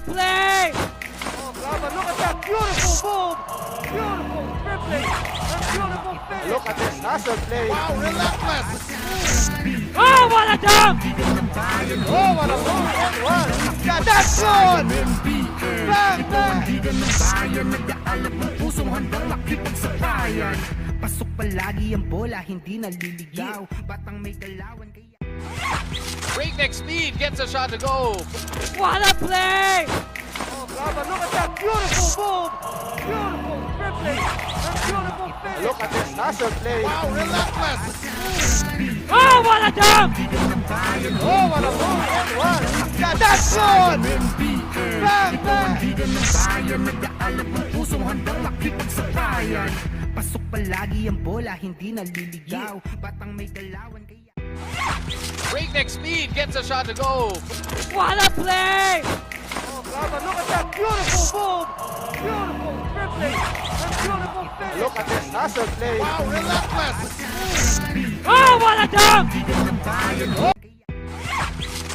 play! Oh, God, look at that beautiful move! Beautiful dribbling! And beautiful finish! Look at this hustle play. Wow, relentless! Oh, what a dunk! Oh, what a move and one. Yeah, that's good! Bang, bang! Pasok palagi ang bola, hindi naliligaw. Batang may galawan kaya. Breakneck speed gets a shot to go. What a play! Oh, God, look at that beautiful move! Beautiful dribbling! And beautiful finish! Look at this hustle play. Wow, relentless! Oh, what a dunk! Oh, what a move and one. Yeah, that's good! Bang, bang! Pasok palagi ang bola, hindi naliligaw. Batang may galawan kaya. Breakneck speed gets a shot to go. What a play! Oh, God, look at that beautiful move! Beautiful dribbling! And beautiful finish! Look at this hustle play. Wow, relentless! Oh, what a dunk!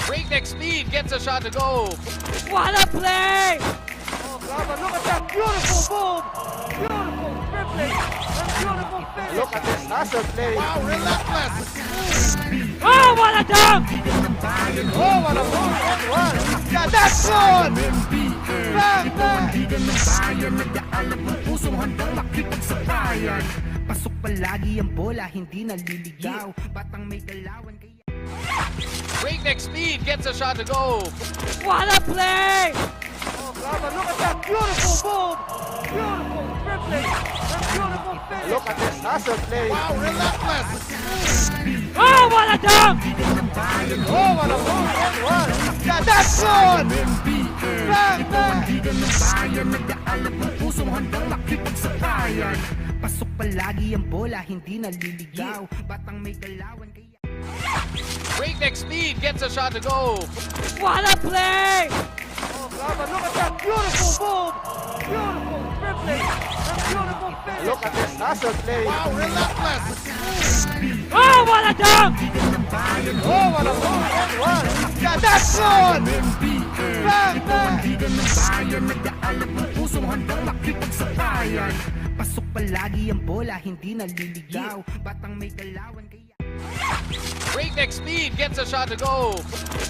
Breakneck speed gets a shot to go. What a play! Oh, God, look at that beautiful move! Beautiful dribbling! And beautiful finish! Look at this hustle play. Wow, relentless! Oh, what a dunk! Oh, what a move and one. Yeah, that's good! Bang, bang! Pasok palagi ang bola, hindi naliligaw. Batang may galawan kaya. Breakneck speed gets a shot to go. What a play! Oh, God, look at that beautiful move! Beautiful dribbling! And beautiful finish! Look at this hustle play. Wow, relentless! Oh, what a dunk! Oh, what a move and one. Yeah, that's good! Bang, bang! Pasok palagi ang bola, hindi naliligaw. Batang may galawan kaya. Breakneck speed gets a shot to go. What a play! Oh, God, look at that beautiful move! Beautiful dribbling! And beautiful finish! Look at this hustle play. Wow, relentless! Oh, what a dunk! Oh, what a move and one. Yeah, that's good! Bang, bang! Pasok palagi ang bola, hindi naliligaw. Batang may galawan kaya. Breakneck speed gets a shot to go.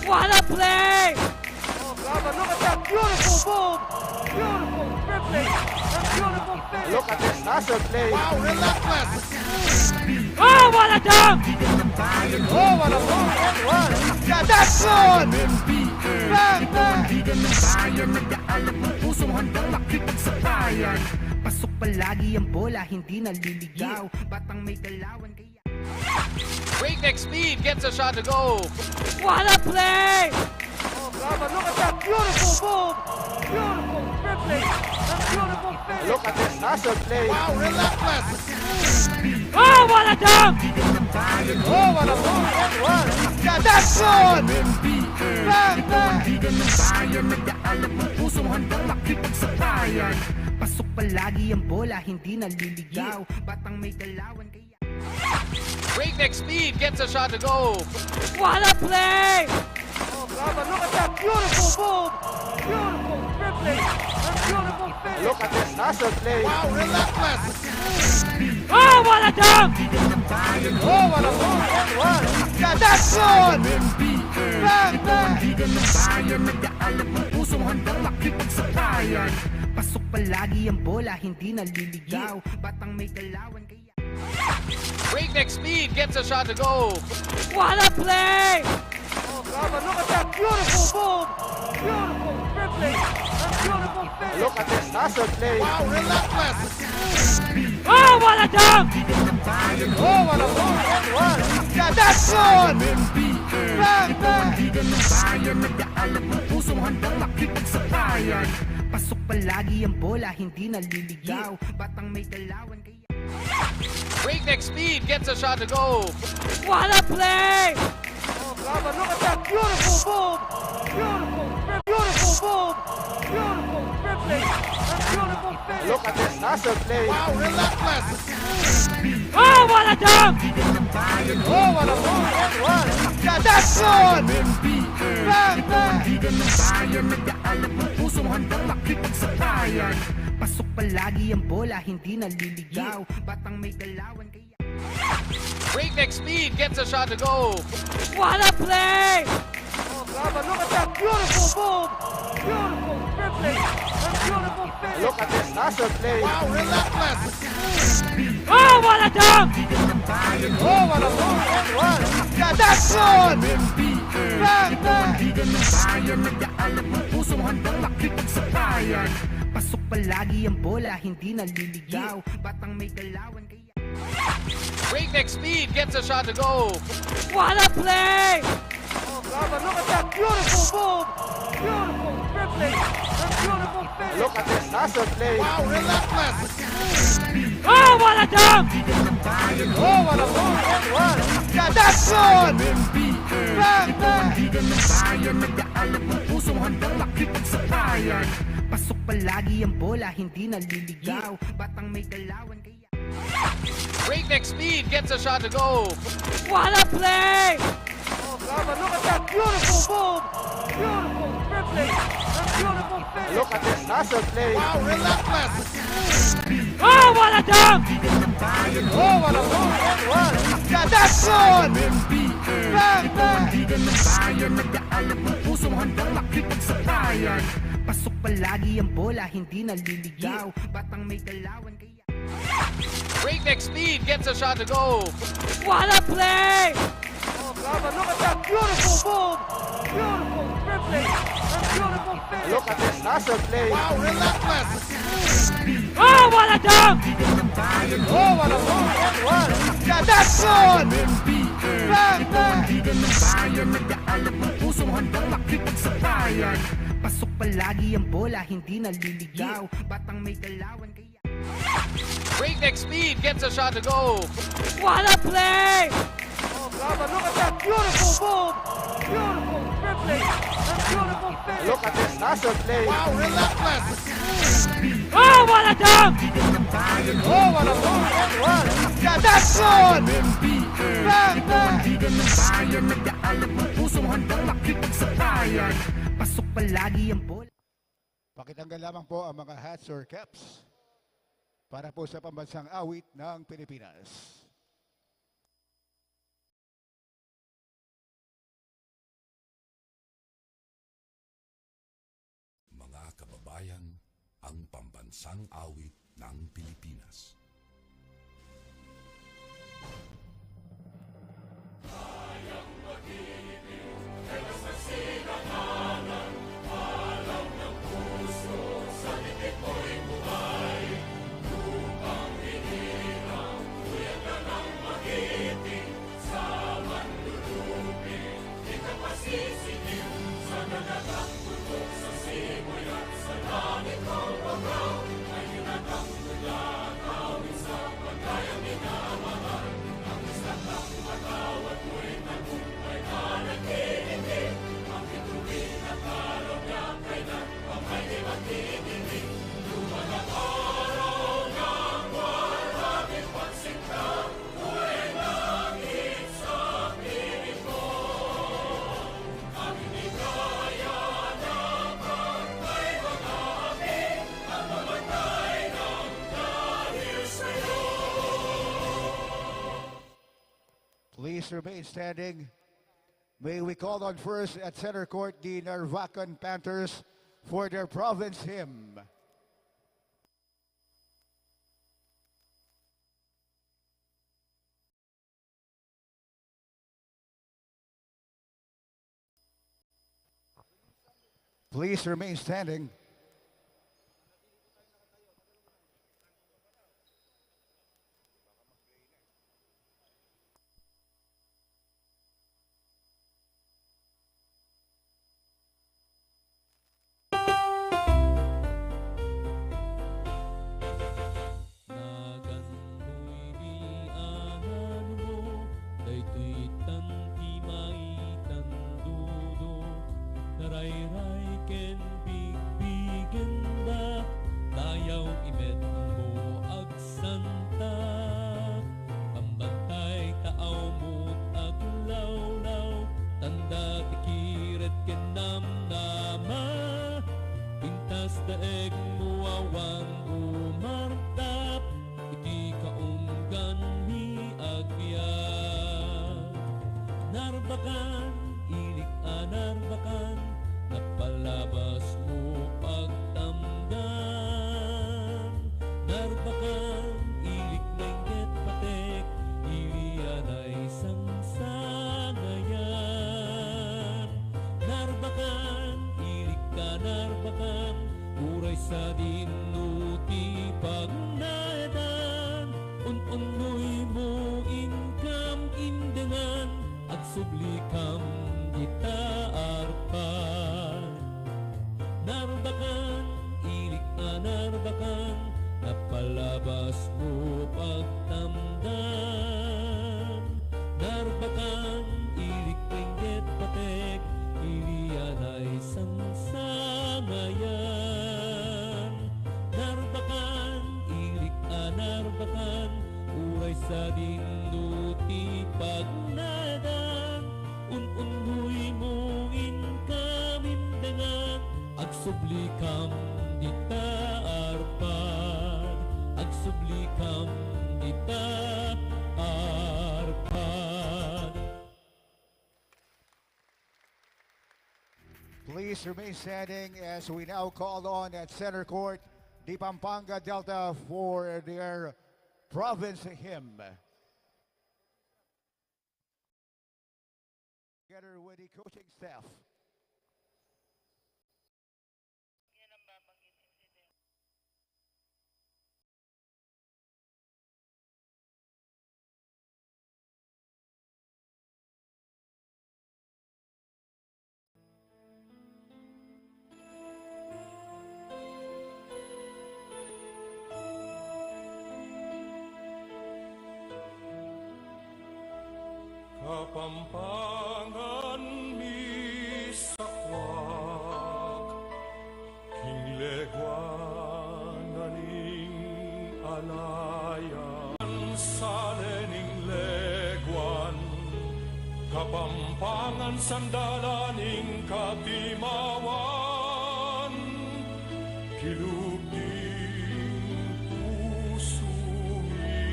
What a play! Oh, God, look at that beautiful move! Beautiful dribbling! And beautiful finish! Look at this hustle play. Wow, relentless! Oh, what a dunk! Oh, what a move and one. Yeah, that's good! Bang, bang! Pasok palagi ang bola, hindi naliligaw. Batang may galawan kaya. Breakneck speed gets a shot to go. What a play! Oh, God, look at that beautiful move! Beautiful dribbling! And beautiful finish! Look at this hustle play. Wow, relentless! Oh, what a dunk! Oh, what a move and one. Yeah, that's good! Bang, bang! Pasok palagi ang bola, hindi naliligaw. Batang may galawan kaya. Breakneck speed gets a shot to go. What a play! Oh, God, look at that beautiful move! Beautiful dribbling! And beautiful finish! Look at this hustle play. Wow, relentless! Oh, what a dunk! Oh, what a move and one. Yeah, that's good! Bang, bang! Pasok palagi ang bola, hindi naliligaw. Batang may galawan kaya. Breakneck speed gets a shot to go. What a play! Oh, God, look at that beautiful move! Beautiful dribbling! And beautiful finish! Look at this hustle play. Wow, relentless! Oh, what a dunk! Oh, what a move and one. Yeah, that's good! Bang, bang! Pasok palagi ang bola, hindi naliligaw. Batang may galawan kaya. Breakneck speed gets a shot to go. What a play! Oh, God, look at that beautiful move! Beautiful move! Beautiful dribbling! And beautiful finish! Look at this hustle play. Wow, relentless! Oh, what a dunk! Oh, what a move and one. Yeah, that's good! Bang, bang! pusong handang makipagsakayan. Pasok palagi ang bola, hindi naliligaw. Batang may galawan kaya Breakneck speed gets a shot to go. What a play! Oh, Gaba, look at that beautiful move! Beautiful dribbling and beautiful finish! Look at this hustle play. Wow, relentless. Oh, what a dunk! Oh, what a move and one. Yeah, that's good! Bang, bang! Bigan ng bayan, nag-aalab ng pusong handang makipagsakayan. Pasok palagi ang bola, hindi naliligaw. Batang may galawan kaya Breakneck speed gets a shot to go. What a play! Oh, Gaba, look at that beautiful move! Beautiful dribbling and beautiful finish! Look at this hustle play. Wow, relentless. Oh, what a dunk! Oh, what a move and one. Yeah, that's good! Bang, bang! bigan ng bayan, nag-aalab ng pusong handang makipagsakayan. Pasok palagi ang bola, hindi naliligaw. Batang may galawan kaya Breakneck speed gets a shot to go. What a play! Oh, Gaba, look at that beautiful move! Beautiful dribbling and beautiful finish! Look at this hustle play. Wow, relentless. Oh, what a dunk! Oh, what a move and one. Yeah, that's good! Bang, bang! bigan ng bayan, nag-aalab ng pusong handang makipagsakayan. Pasok palagi ang bola, hindi naliligaw. Batang may galawan kaya Breakneck speed gets a shot to go. What a play! Oh, Gaba, look at that beautiful move! Beautiful dribbling and beautiful finish! Look at this hustle play. Wow, relentless. Oh, what a dunk! Oh, what a move and one. Yeah, that's good! Bang, bang! bigan ng bayan, nag-aalab ng pusong handang makipagsakayan. Pasok palagi ang bola, hindi naliligaw. Batang may galawan kaya Breakneck speed gets a shot to go. What a play! Oh, Gaba, look at that beautiful move! Beautiful dribbling and beautiful finish! Look at this hustle play. Wow, relentless. Oh, what a dunk! Oh, what a move and one. Yeah, that's good! Bang, bang! bigan ng bayan, nag-aalab ng pusong handang makipagsakayan. Pasok palagi ang bola. Pakitanggal lamang po ang mga hats or caps para po sa pambansang awit ng Pilipinas. Mga kababayan, ang pambansang awit ng Pilipinas. Please remain standing. May we call on first at center court the Narvacan Panthers for their province hymn. Please remain standing. Ray ken big Uray sa dinduti pagnadan un-unhuy mo in kamindangan agsublikam dita arpad agsublikam dita arpad. Please remain standing as we now call on at center court the Pampanga Delta for their province hymn. Together with the coaching staff. Kapampangan mi sakwak, kinglegwan naning alayan, salening legwan, Kapampangan sandalaning katimawan, kilubing pusumi,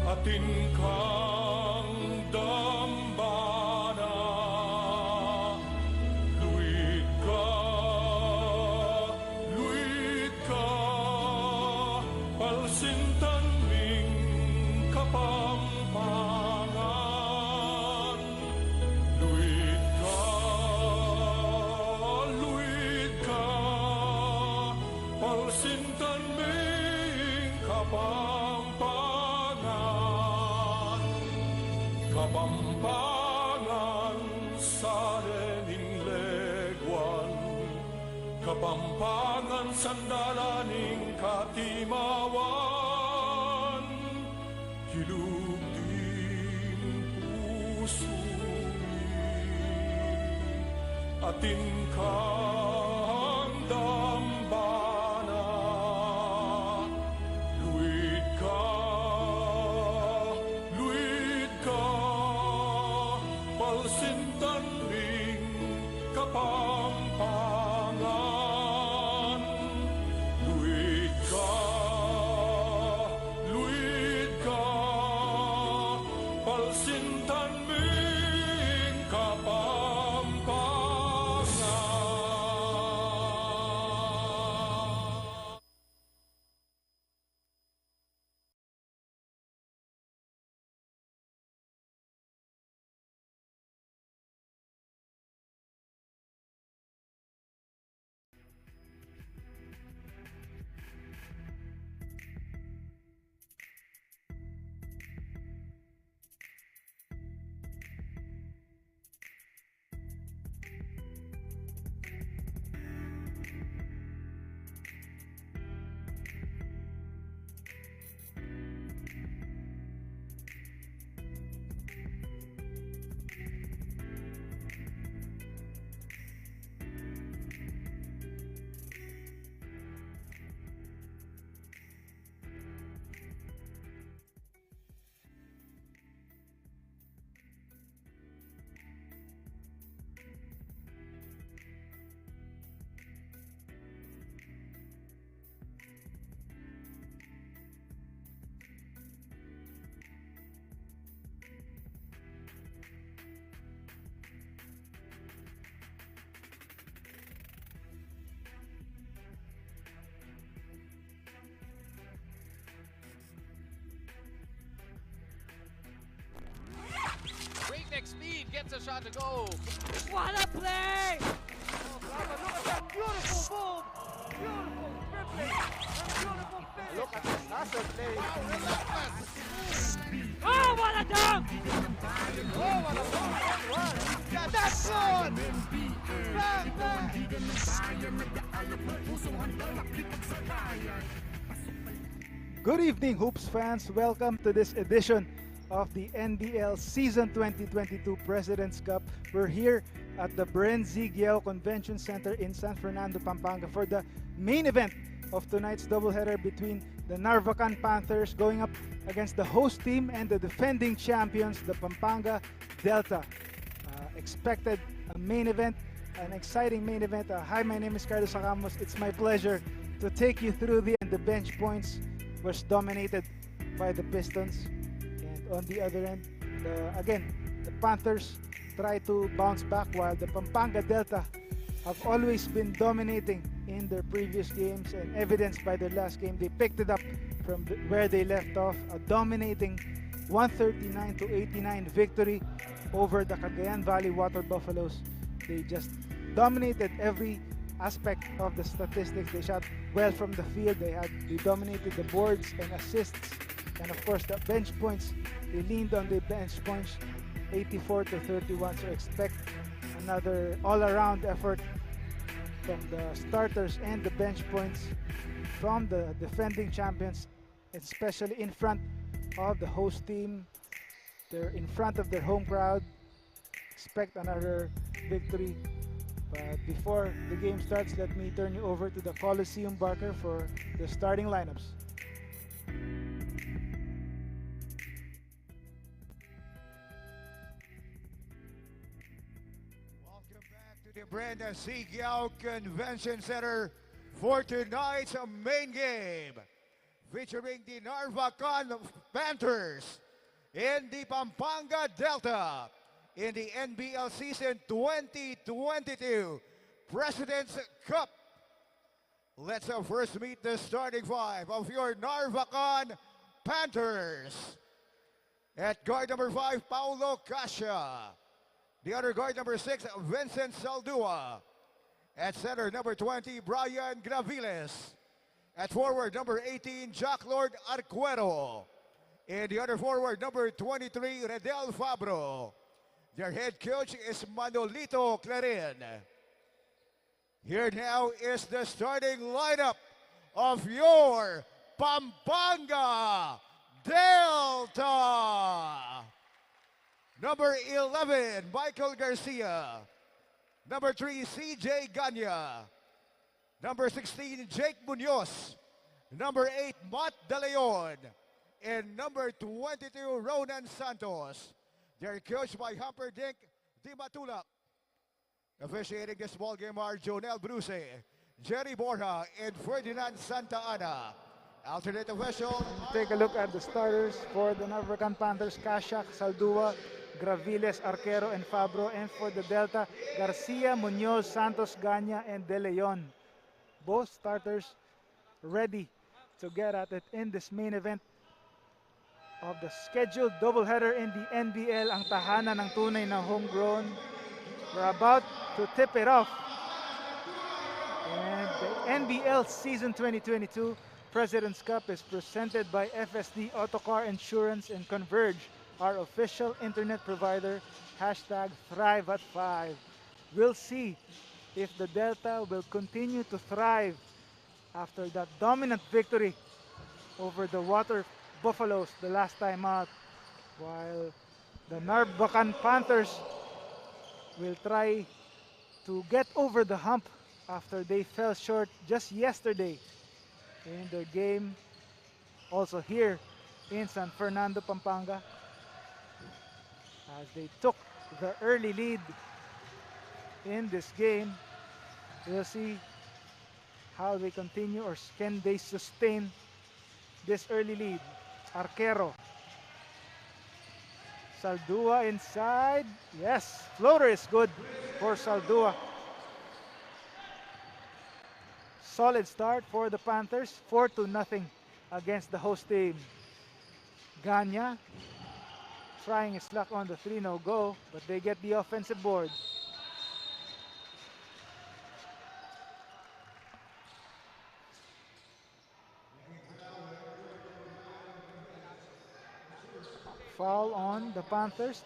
atin kang dambana, luit ka, palsintan ming Kapampangan, luit ka, palsintan ming Kapampangan. Kapampangan sa lening legwan, Kapampangan sandalaning katimawan, kilugding pusumi, atin kang dambana, luit ka, palsintan ring Kapampangan, luit ka, palsintan ring Kapampangan. Breakneck speed gets a shot to go. What a play! Oh, brother, look at that beautiful move. Beautiful dribbling. And beautiful finish. Look at this. That's a play. Oh, what a dunk! Oh, what a one. Yeah, that's good. Bang, bang. Good evening, Hoops fans. Welcome to this edition of the NBL Season 2022 President's Cup. We're here at the Bren Convention Center in San Fernando, Pampanga for the main event of tonight's doubleheader between the Narvacan Panthers going up against the host team and the defending champions, the Pampanga Delta. Expected a main event, an exciting main event. Hi, my name is Carlos Sacamos. It's my pleasure to take you through the bench points was dominated by the Pistons. And on the other end, the Panthers try to bounce back while the Pampanga Delta have always been dominating in their previous games, and evidenced by their last game. They picked it up from where they left off, a dominating 139-89 victory over the Cagayan Valley Water Buffaloes. They just dominated every aspect of the statistics. They shot well from the field. They dominated the boards and assists, and of course the bench points. They leaned on the bench points, 84-31. So expect another all-around effort from the starters and the bench points from the defending champions, especially in front of the host team. They're in front of their home crowd. Expect another victory. But before the game starts, let me turn you over to the Coliseum Barker for the starting lineups. The Brenda Sigyao Convention Center for tonight's main game, featuring the Narvacan Panthers in the Pampanga Delta in the NBL season 2022 President's Cup. Let's first meet the starting five of your Narvacan Panthers. At guard number 5, Paulo Cascia. The other guard number 6, Vincent Saldua. At center number 20, Brian Graviles. At forward number 18, Jack Lord Arquero. And the other forward number 23, Redel Fabro. Their head coach is Manolito Clarin. Here now is the starting lineup of your Pampanga Delta. Number 11, Michael Garcia. Number 3, CJ Ganya. Number 16, Jake Munoz. Number 8, Matt De Leon. And number 22, Ronan Santos. They're coached by Humperdinck Di Matulak. Officiating this ball game are Jonel Bruce, Jerry Borja, and Ferdinand Santa Ana. Alternate official. Take a look at the starters for the Narvacan Panthers: Cascia, Saldua, Graviles, Arquero, and Fabro. And for the Delta, Garcia, Munoz, Santos, Ganya, and De Leon. Both starters ready to get at it in this main event of the scheduled doubleheader in the NBL, ang tahanan ng tunay na homegrown. We're about to tip it off. And the NBL Season 2022 President's Cup is presented by FSD Autocar Insurance and Converge, our official internet provider, hashtag Thrive at 5. We'll see if the Delta will continue to thrive after that dominant victory over the Water Buffaloes the last time out, while the Narvacan Panthers will try to get over the hump after they fell short just yesterday in their game also here in San Fernando, Pampanga, as they took the early lead in this game. We'll see how they continue, or can they sustain this early lead. Arquero. Saldua inside. Yes, floater is good for Saldua. Solid start for the Panthers, 4-0 against the host team. Ganya trying his luck on the 3, no go, but they get the offensive board. Foul on the Panthers.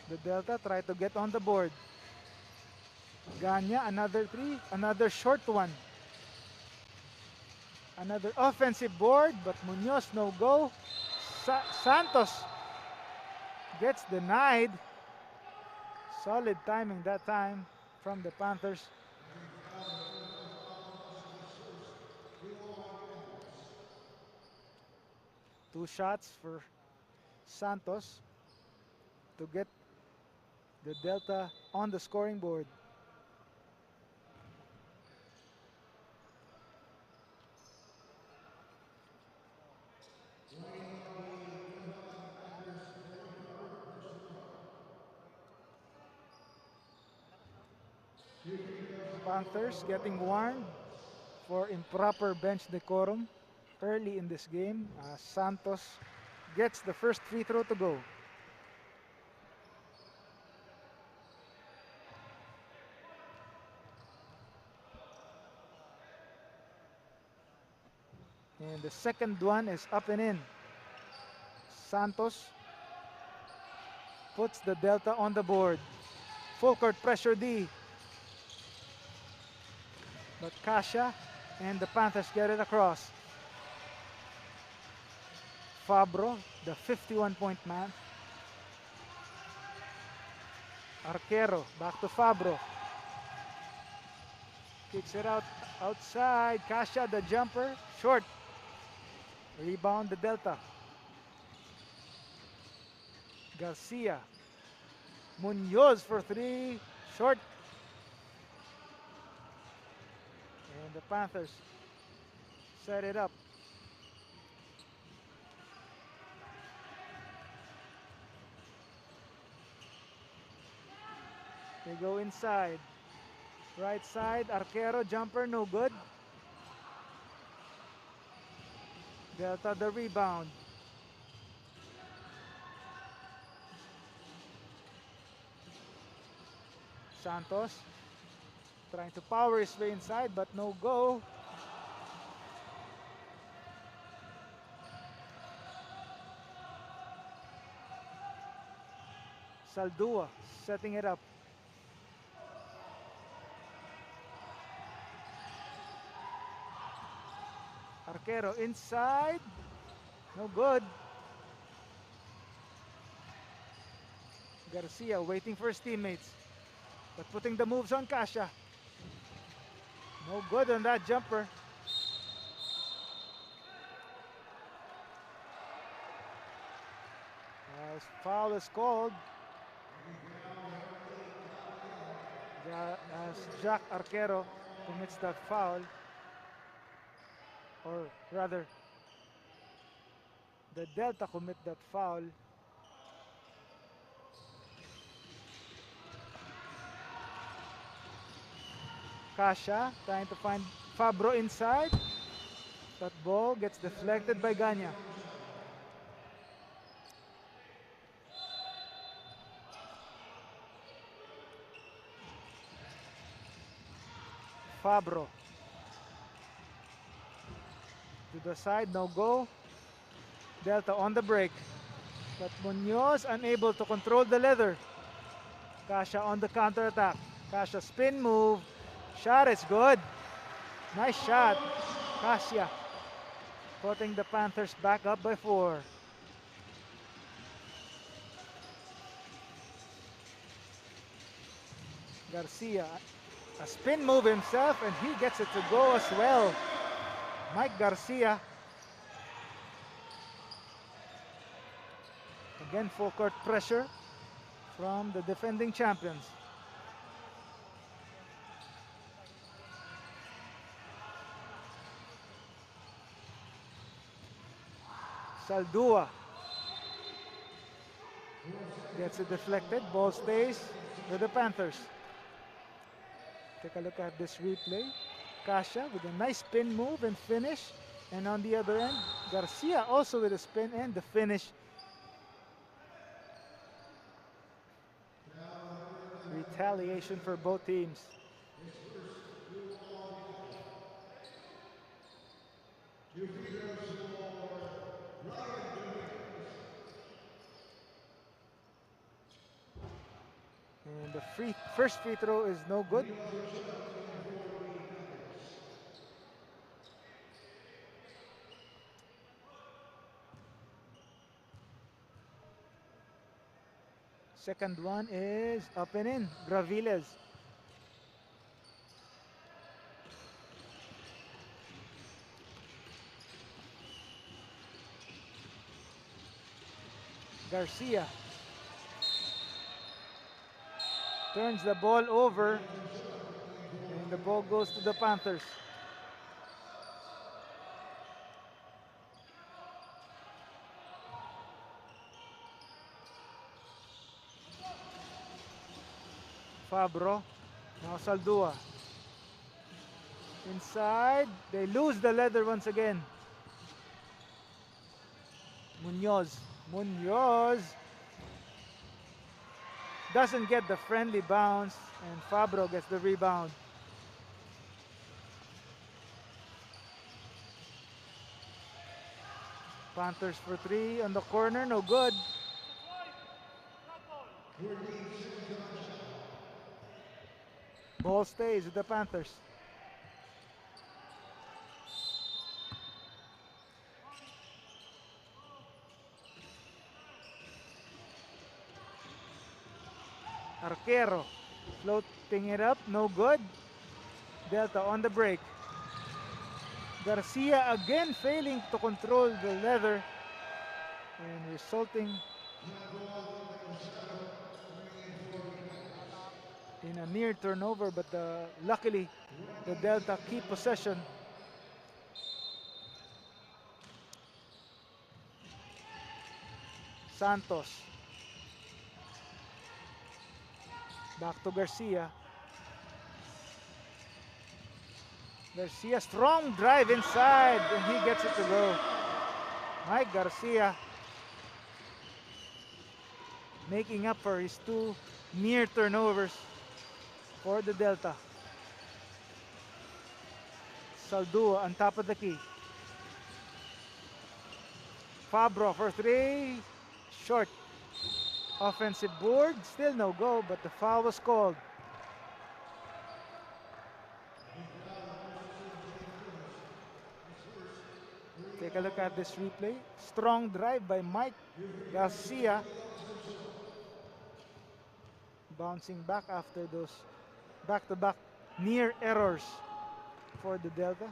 The Delta try to get on the board. Ganya, another 3, another short one. Another offensive board, but Munoz no go. Santos gets denied. Solid timing that time from the Panthers. 2 shots for Santos to get the Delta on the scoring board. Panthers getting warned for improper bench decorum early in this game. Santos gets the first free throw to go. And the second one is up and in. Santos puts the Delta on the board. Full court pressure D. But Kasha and the Panthers get it across. Fabro, the 51-point man. Arquero, back to Fabro. Kicks it out outside. Kasha, the jumper, short. Rebound the Delta. Garcia. Munoz for 3, short. And the Panthers set it up. They go inside. Right side, Arquero, jumper, no good. Delta the rebound. Santos trying to power his way inside, but no go. Saldua setting it up. Arquero inside, no good. Garcia waiting for his teammates, but putting the moves on Kasha. No good on that jumper. As foul is called. As Jack Arquero commits that foul. Or rather, the Delta commit that foul. Kasha trying to find Fabro inside. That ball gets deflected by Ganya. Fabro. To the side, no go. Delta on the break. But Munoz unable to control the leather. Kasha on the counter attack. Kasha spin move. Shot is good. Nice shot. Kasha putting the Panthers back up by 4. Garcia, a spin move himself, and he gets it to go as well. Mike Garcia. Again, full court pressure from the defending champions. Saldua gets it deflected. Ball stays with the Panthers. Take a look at this replay. Kasha with a nice spin move and finish. And on the other end, Garcia also with a spin and the finish. Retaliation for both teams. And the first free throw is no good. Second one is up and in. Graviles. Garcia turns the ball over, and the ball goes to the Panthers. Fabro, now Saldua. Inside, they lose the leather once again. Munoz doesn't get the friendly bounce, and Fabro gets the rebound. Panthers for three on the corner, no good. Ball stays with the Panthers. Arquero floating it up, no good. Delta on the break. Garcia again failing to control the leather and resulting in a near turnover, but luckily the Delta keep possession. Santos. Back to Garcia. Garcia, strong drive inside, and he gets it to go. Mike Garcia making up for his two near turnovers for the Delta. Saldua on top of the key. Fabro for three, short. Offensive board, still no go, but the foul was called. Take a look at this replay. Strong drive by Mike Garcia. Bouncing back after those back-to-back near errors for the Delta.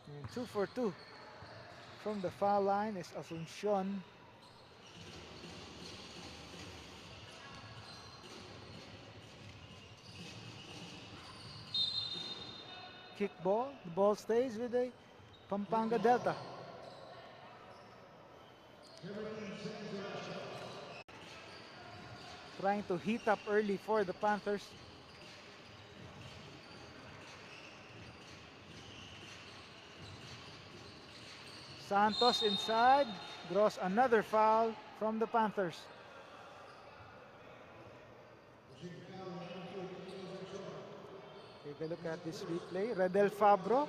And 2 for 2 from the foul line is Asuncion. Kick ball, the ball stays with the Pampanga Delta. Trying to heat up early for the Panthers. Santos inside, draws another foul from the Panthers. Take a look at this replay. Redel Fabro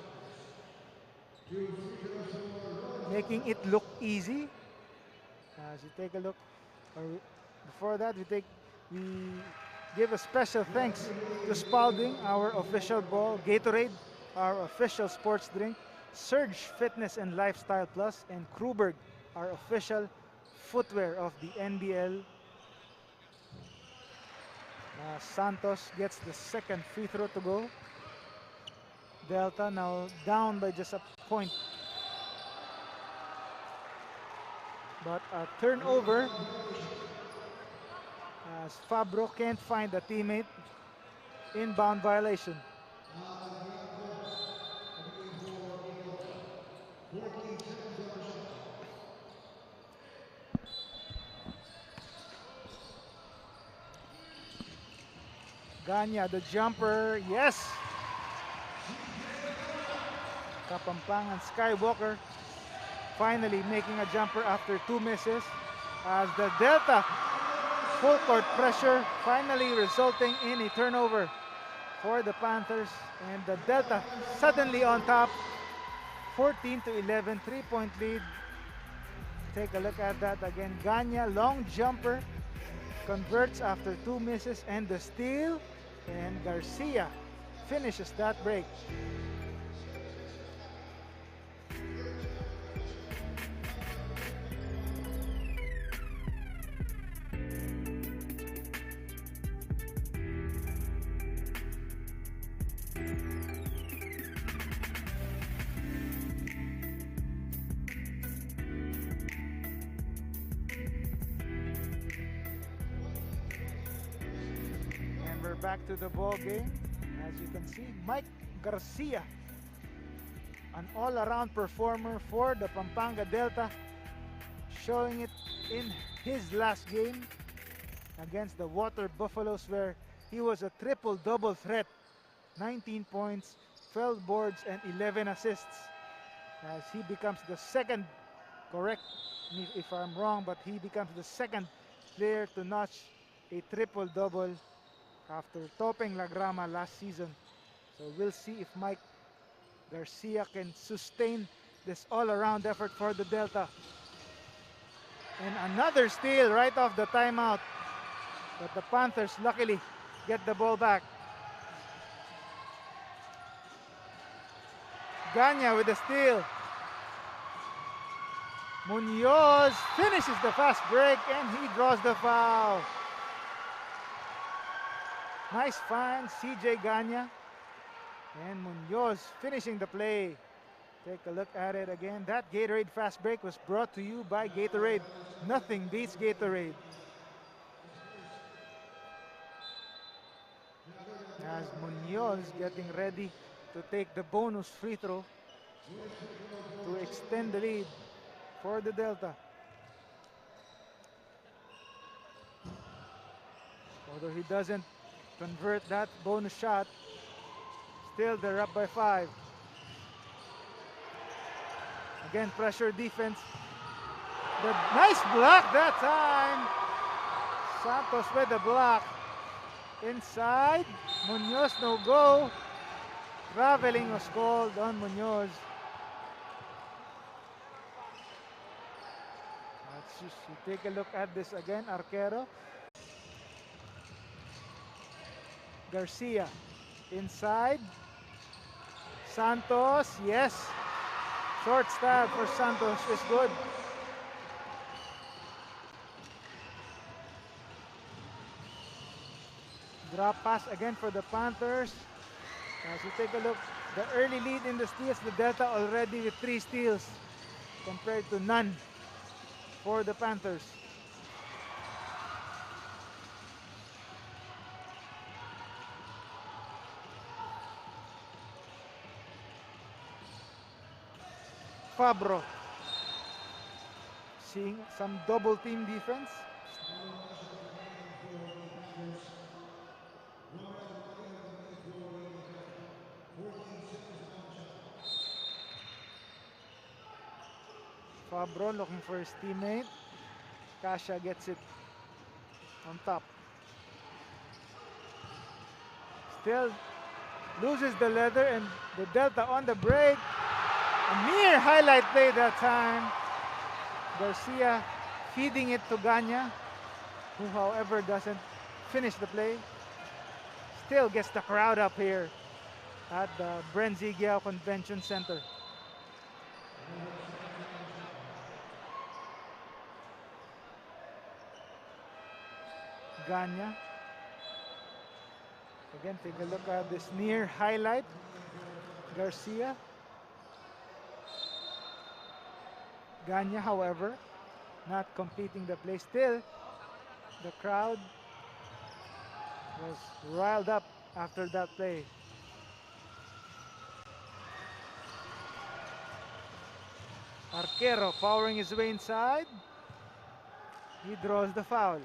making it look easy. As you take a look, before that we give a special thanks to Spalding, our official ball, Gatorade, our official sports drink, Surge Fitness and Lifestyle Plus, and Kruberg, our official footwear of the NBL. Santos gets the second free throw to go. Delta now down by just a point. But a turnover as Fabro can't find a teammate. Inbound violation. Ganya, the jumper, yes! Kapampangan Skywalker finally making a jumper after 2 misses as the Delta full court pressure finally resulting in a turnover for the Panthers, and the Delta suddenly on top, 14-11, 3-point lead. Take a look at that again. Ganya, long jumper, converts after 2 misses, and the steal, and Garcia finishes that break. back to the ball game. As you can see, Mike Garcia, an all-around performer for the Pampanga Delta, showing it in his last game against the Water Buffaloes, where he was a triple-double threat. 19 points, 12 boards, and 11 assists. As he becomes the second, correct me if I'm wrong, but he becomes the second player to notch a triple-double after topping La Grama last season. So we'll see if Mike Garcia can sustain this all-around effort for the Delta. And another steal right off the timeout. But the Panthers luckily get the ball back. Ganya with the steal. Munoz finishes the fast break and he draws the foul. Nice find, CJ Ganya. And Munoz finishing the play. Take a look at it again. That Gatorade fast break was brought to you by Gatorade. Nothing beats Gatorade. As Munoz getting ready to take the bonus free throw to extend the lead for the Delta. Although he doesn't convert that bonus shot, still they're up by 5. Again, pressure defense. The nice block that time. Santos with the block. Inside. Munoz no go. Traveling was called on Munoz. Let's just take a look at this again. Arquero. Garcia. Inside. Santos. Yes. Short stab for Santos is good. Drop pass again for the Panthers. As you take a look, the early lead in the steals, the Delta already with 3 steals compared to none for the Panthers. Fabro seeing some double team defense. Fabro looking for his teammate. Kasha gets it on top. Still loses the leather and the Delta on the break. A near highlight play that time. Garcia feeding it to Ganya, who however doesn't finish the play. Still gets the crowd up here at the Bren Zigiao Convention Center. Ganya. Again, take a look at this near highlight. Garcia. Ganya, however, not completing the play. Still, the crowd was riled up after that play. Arquero powering his way inside. He draws the foul.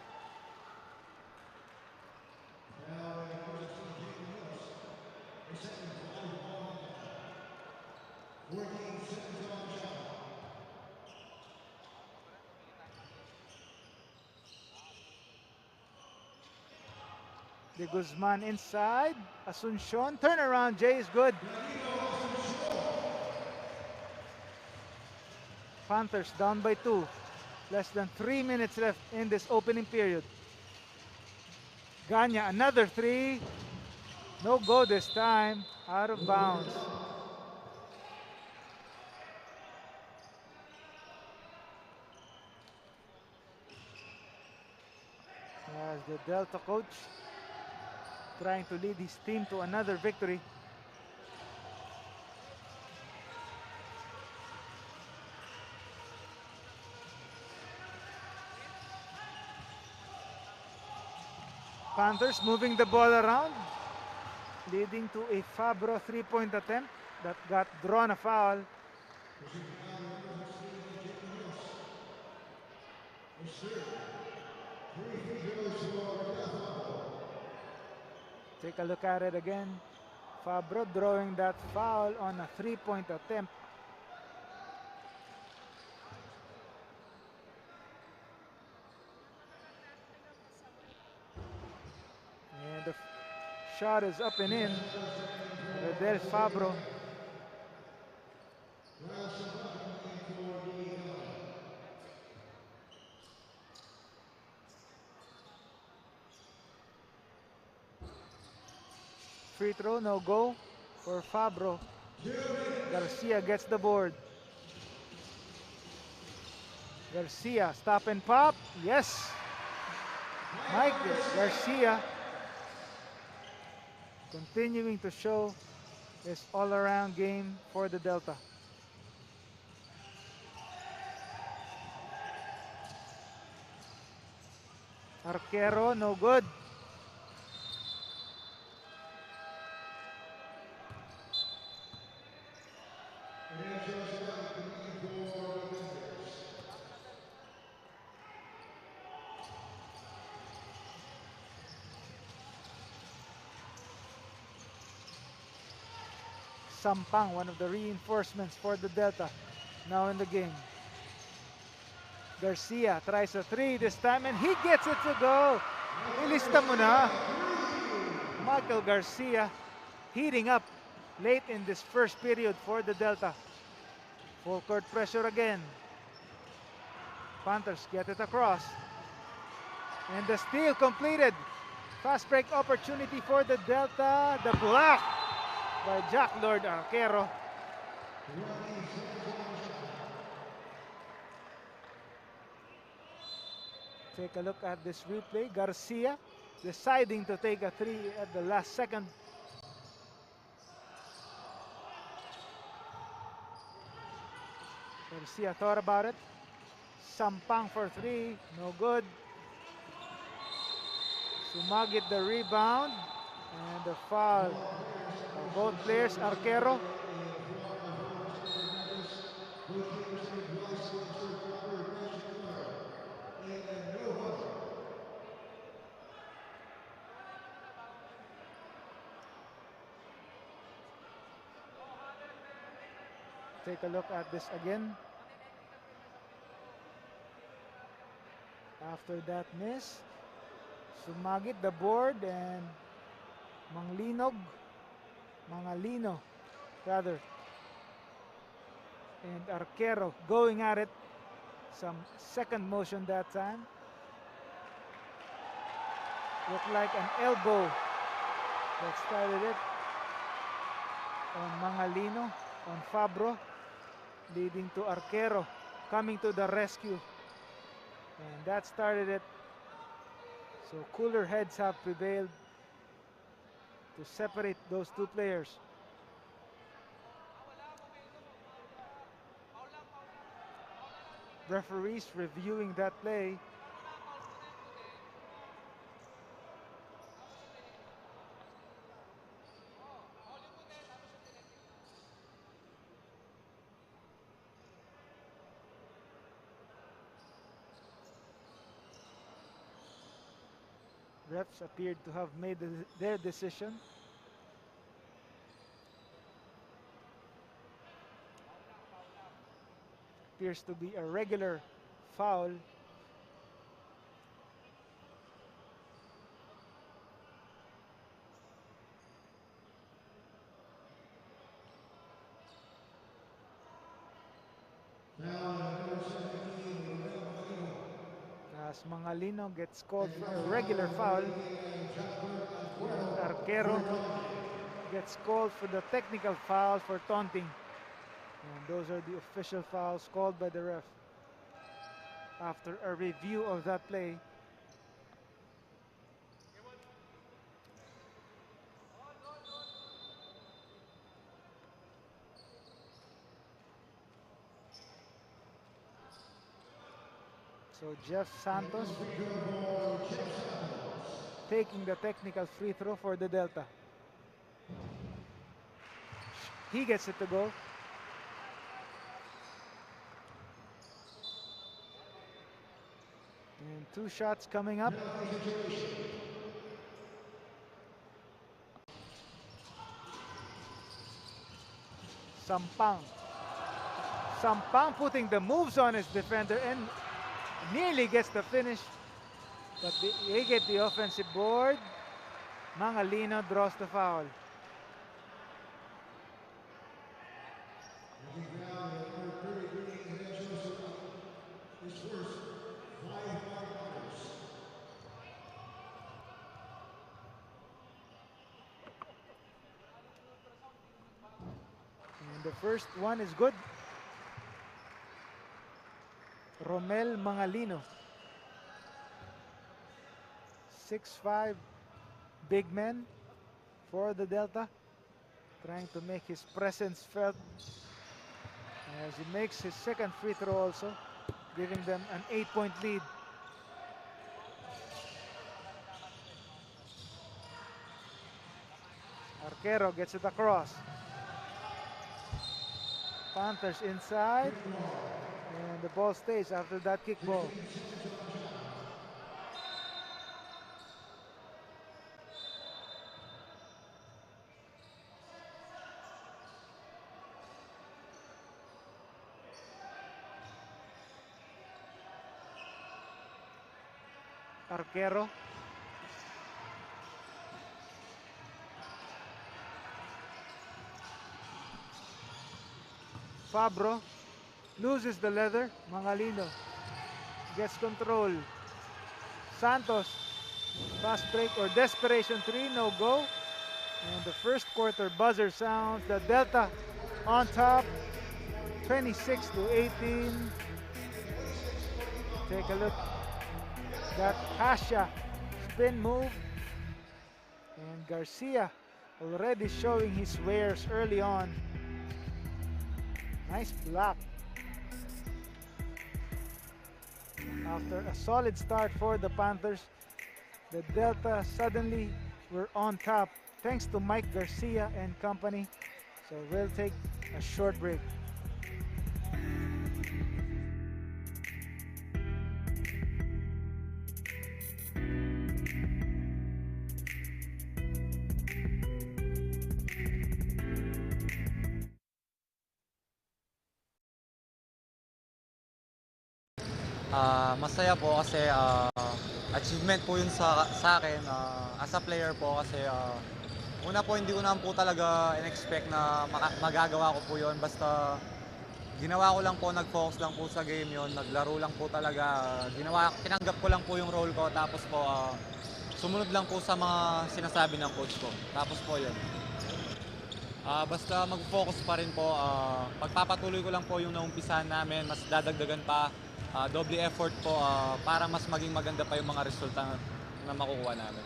De Guzman inside. Asuncion. Turnaround. Jay is good. Panthers down by 2. Less than 3 minutes left in this opening period. Ganya, another 3. No go this time. Out of bounds. As the Delta coach trying to lead his team to another victory. Panthers moving the ball around, leading to a Fabro three-point attempt that got drawn a foul. Take a look at it again. Fabro drawing that foul on a three-point attempt. And the shot is up and in. Del Fabro. Free throw, no go for Fabro. Garcia gets the board. Garcia, stop and pop. Yes. Michael Garcia continuing to show his all-around game for the Delta. Arquero, no good. Sampang, one of the reinforcements for the Delta, now in the game. Garcia tries a three this time and he gets it to go. Ilista mo na. Michael Garcia heating up late in this first period for the Delta. Full court pressure again. Panthers get it across. And the steal completed. Fast break opportunity for the Delta. The block by Jack Lord Arquero. Take a look at this replay. Garcia deciding to take a three at the last second. Garcia thought about it. Sampang for three, no good. Sumagit the rebound and the foul. Both players, Arquero. Take a look at this again. After that miss, Sumagit the board and Mangalino rather, and Arquero going at it. Some second motion that time. Looked like an elbow that started it on Mangalino, on Fabro, leading to Arquero coming to the rescue. And that started it. So cooler heads have prevailed to separate those two players. Referees reviewing that play. Refs appeared to have made their decision. Appears to be a regular foul. As Mangalino gets called for a regular foul, Arquero gets called for the technical foul for taunting. And those are the official fouls called by the ref after a review of that play. So Jeff Santos taking the technical free throw for the Delta. He gets it to go. And 2 shots coming up. Sampang. Sampang putting the moves on his defender and nearly gets the finish. But they get the offensive board. Mangalino draws the foul. And the first one is good. Romel Mangalino. 6'5", big man for the Delta, trying to make his presence felt as he makes his second free throw also, giving them an 8-point lead. Arquero gets it across. Panthers inside, and the ball stays after that kick ball. Arquero. Fabro loses the leather. Mangalino gets control. Santos, fast break or desperation 3, no go. And the first quarter buzzer sounds. The Delta on top, 26-18. Take a look. That Kasha spin move. And Garcia already showing his wares early on. Nice block. After a solid start for the Panthers, the Delta suddenly were on top thanks to Mike Garcia and company. So we'll take a short break. Masaya po kasi achievement po yun sa akin as a player po kasi una po hindi ko naman po talaga in-expect na magagawa ko po yun, basta ginawa ko lang po, nag-focus lang po sa game yun, naglaro lang po talaga, tinanggap ko lang po yung role ko, tapos po sumunod lang po sa mga sinasabi ng coach ko, tapos po yun. Basta mag-focus pa rin po, pagpapatuloy ko lang po yung naumpisahan namin, mas dadagdagan pa. Doble effort po para mas maging maganda pa yung mga resulta na makukuha namin.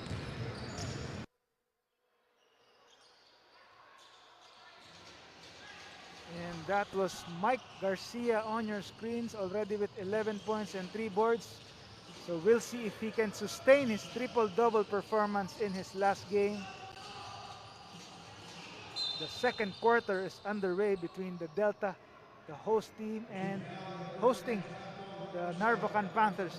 And that was Mike Garcia on your screens, already with 11 points and 3 boards. So we'll see if he can sustain his triple-double performance in his last game. The second quarter is underway between the Delta, the host team, and hosting the Narvacan Panthers.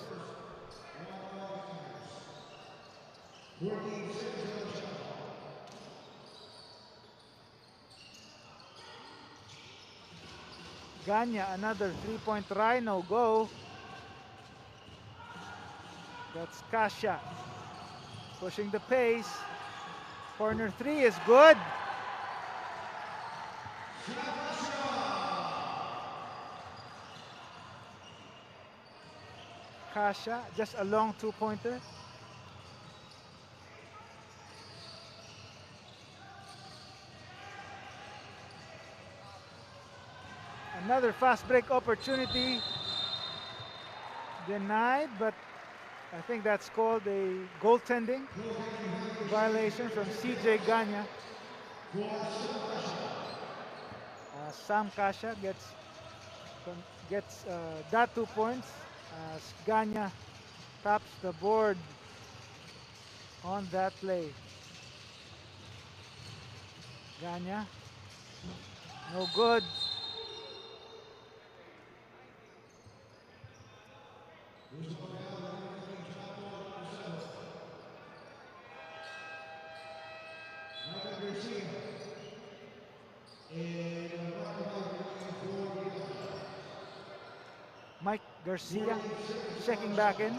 Ganya, another 3-point try, no go. That's Kasha pushing the pace. Corner 3 is good. Kasha, just a long 2-pointer. Another fast break opportunity. Denied, but I think that's called a goaltending violation from CJ Ganya. Sam Kasha gets that 2 points as Ganya taps the board. on that play. Ganya. No good. Mike Garcia checking back in,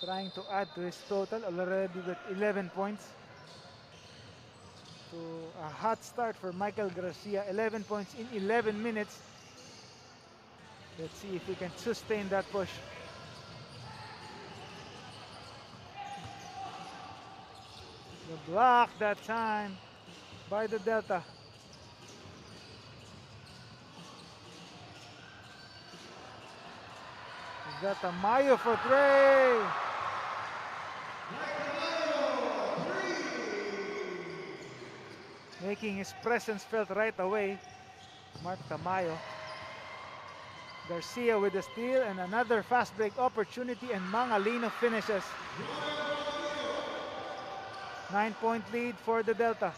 trying to add to his total, already with 11 points. To a hot start for Michael Garcia, 11 points in 11 minutes. Let's see if he can sustain that push. The block that time by the Delta. Delta Mayo for three. Making his presence felt right away. Mark Tamayo. Garcia with the steal and another fast break opportunity, and Mangalino finishes. 9-point lead for the Delta.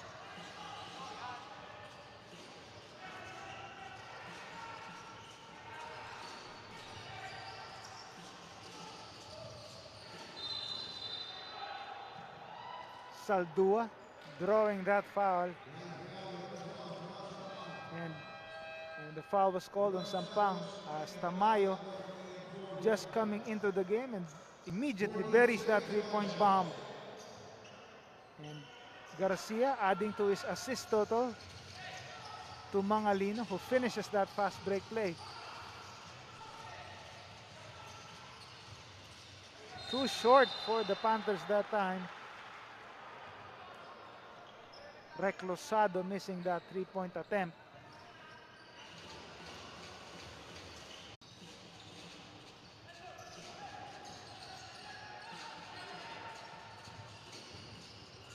Saldua drawing that foul, and the foul was called on Sampang as Tamayo just coming into the game and immediately buries that three-point bomb. And Garcia adding to his assist total to Mangalino, who finishes that fast break play. Too short for the Panthers that time. Reclosado missing that three-point attempt.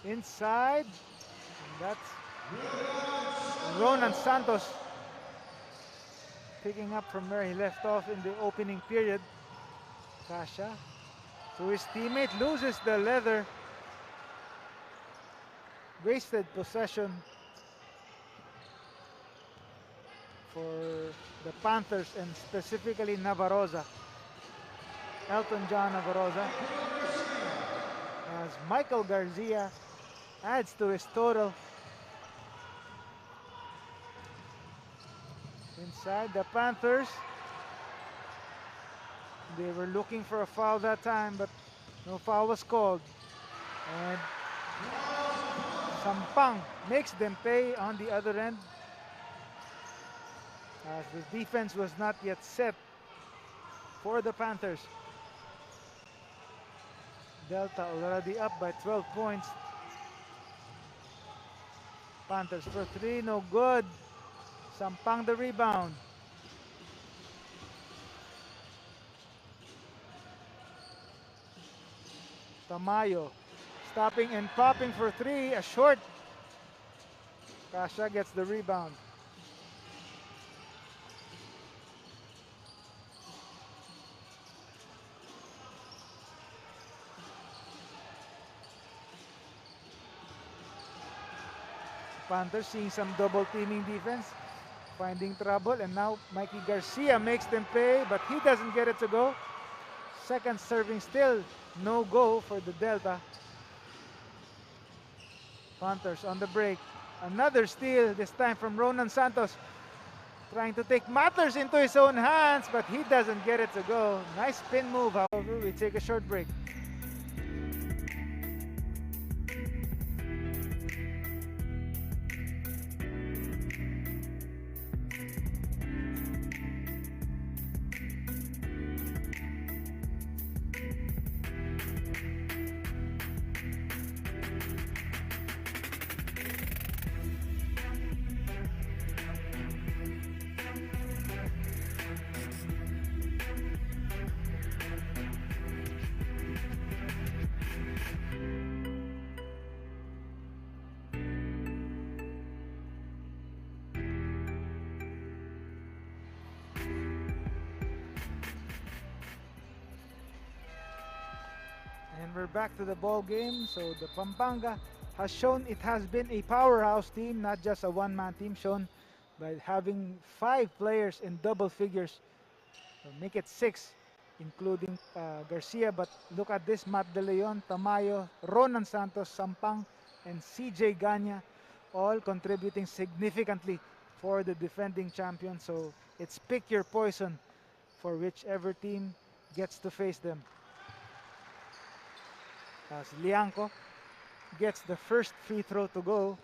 Inside, and that's Ronan Santos picking up from where he left off in the opening period. Kasha to his teammate, loses the leather. Wasted possession for the Panthers, and specifically Navarroza. Elton John Navarroza. As Michael Garcia adds to his total. Inside the Panthers. They were looking for a foul that time, but no foul was called. And Sampang makes them pay on the other end, as the defense was not yet set for the Panthers. Delta already up by 12 points. Panthers for three, no good. Sampang the rebound. Tamayo stopping and popping for three, a short. Kasha gets the rebound. Panthers seeing some double teaming defense, finding trouble, and now Mikey Garcia makes them pay, but he doesn't get it to go. Second serving still no go for the Delta. Panthers on the break. Another steal, this time from Ronan Santos. Trying to take matters into his own hands, but he doesn't get it to go. Nice spin move, however. We take a short break. And we're back to the ball game. So the Pampanga has shown it has been a powerhouse team, not just a one-man team, shown by having 5 players in double figures. So make it 6, including Garcia. But look at this: Matt De Leon, Tamayo, Ronan Santos, Sampang, and CJ Ganya, all contributing significantly for the defending champion. So it's pick your poison for whichever team gets to face them. As Lianco gets the first free throw to go.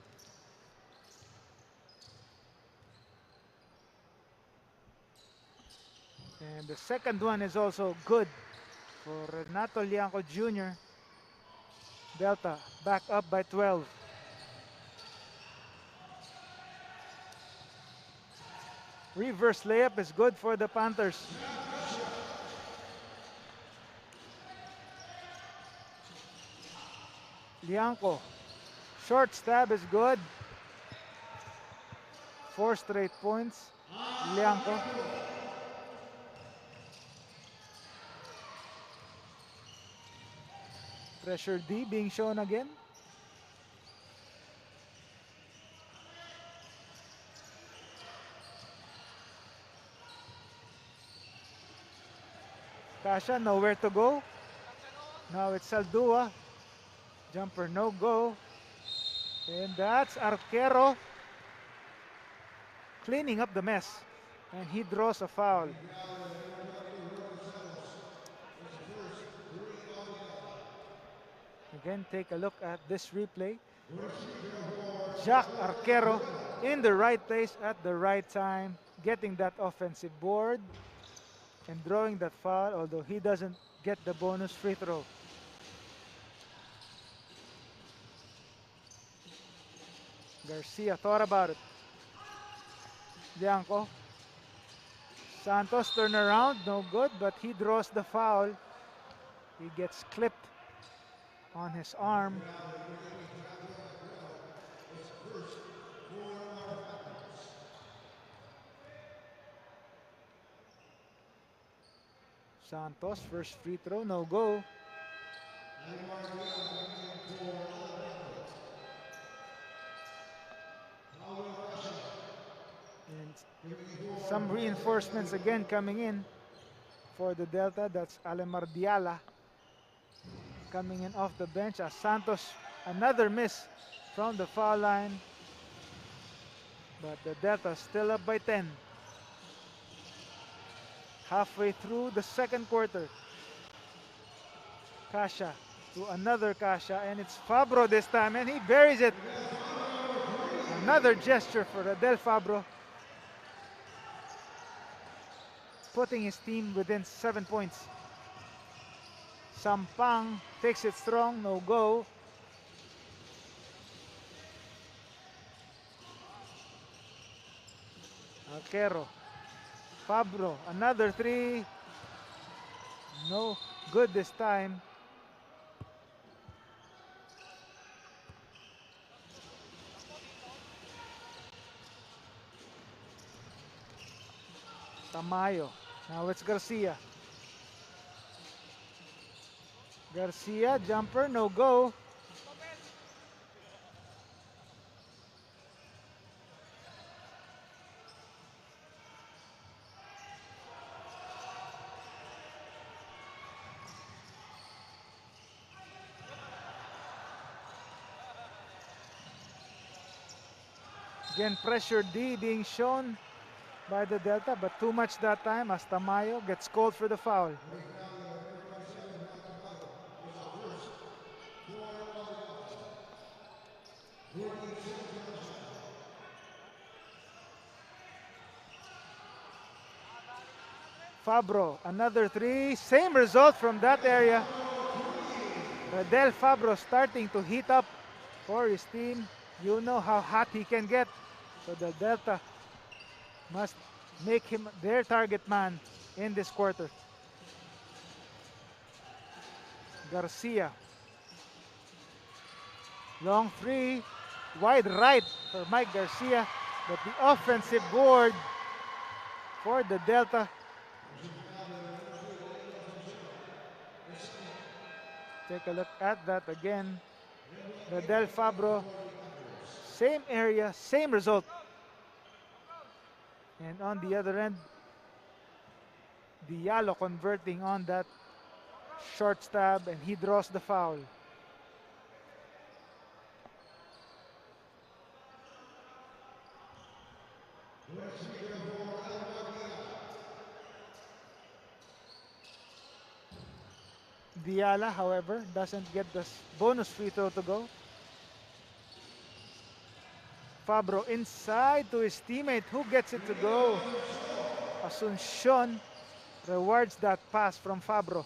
And the second one is also good for Renato Lianco Jr. Delta back up by 12. Reverse layup is good for the Panthers. Lianco, short stab is good. 4 straight points. Lianco. Pressure D being shown again. Kasha nowhere to go. Now it's Saldua. Jumper no go. And that's Arquero cleaning up the mess. And he draws a foul. Again, take a look at this replay. Jack Arquero in the right place at the right time, getting that offensive board and drawing that foul, although he doesn't get the bonus free throw. Garcia thought about it. Lianco. Santos turn around, no good, but he draws the foul. He gets clipped on his arm. Santos, first free throw, no go. And some reinforcements again coming in for the Delta. That's Alemar Diala coming in off the bench. As Santos, another miss from the foul line. But the Delta still up by 10. Halfway through the second quarter. Kasha to another Kasha, and it's Fabro this time, and he buries it. Another gesture for Adel Fabro, putting his team within 7 points. Sampang takes it strong, no go. Arquero. Fabro, another 3. No good this time. Tamayo. Now it's Garcia. Garcia, jumper, no go. Again, pressure D being shown by the Delta, but too much that time as Tamayo gets called for the foul. Fabro, another 3. Same result from that area. Adel Fabro starting to heat up for his team. You know how hot he can get. So the Delta must make him their target man in this quarter. Garcia. Long 3. Wide right for Mike Garcia. But the offensive board for the Delta. take a look at that again. Del Fabro, same area, same result. And on the other end, Diallo converting on that short stab, and he draws the foul. Diala, however, doesn't get the bonus free throw to go. Fabro inside to his teammate, who gets it to go. Asuncion rewards that pass from Fabro.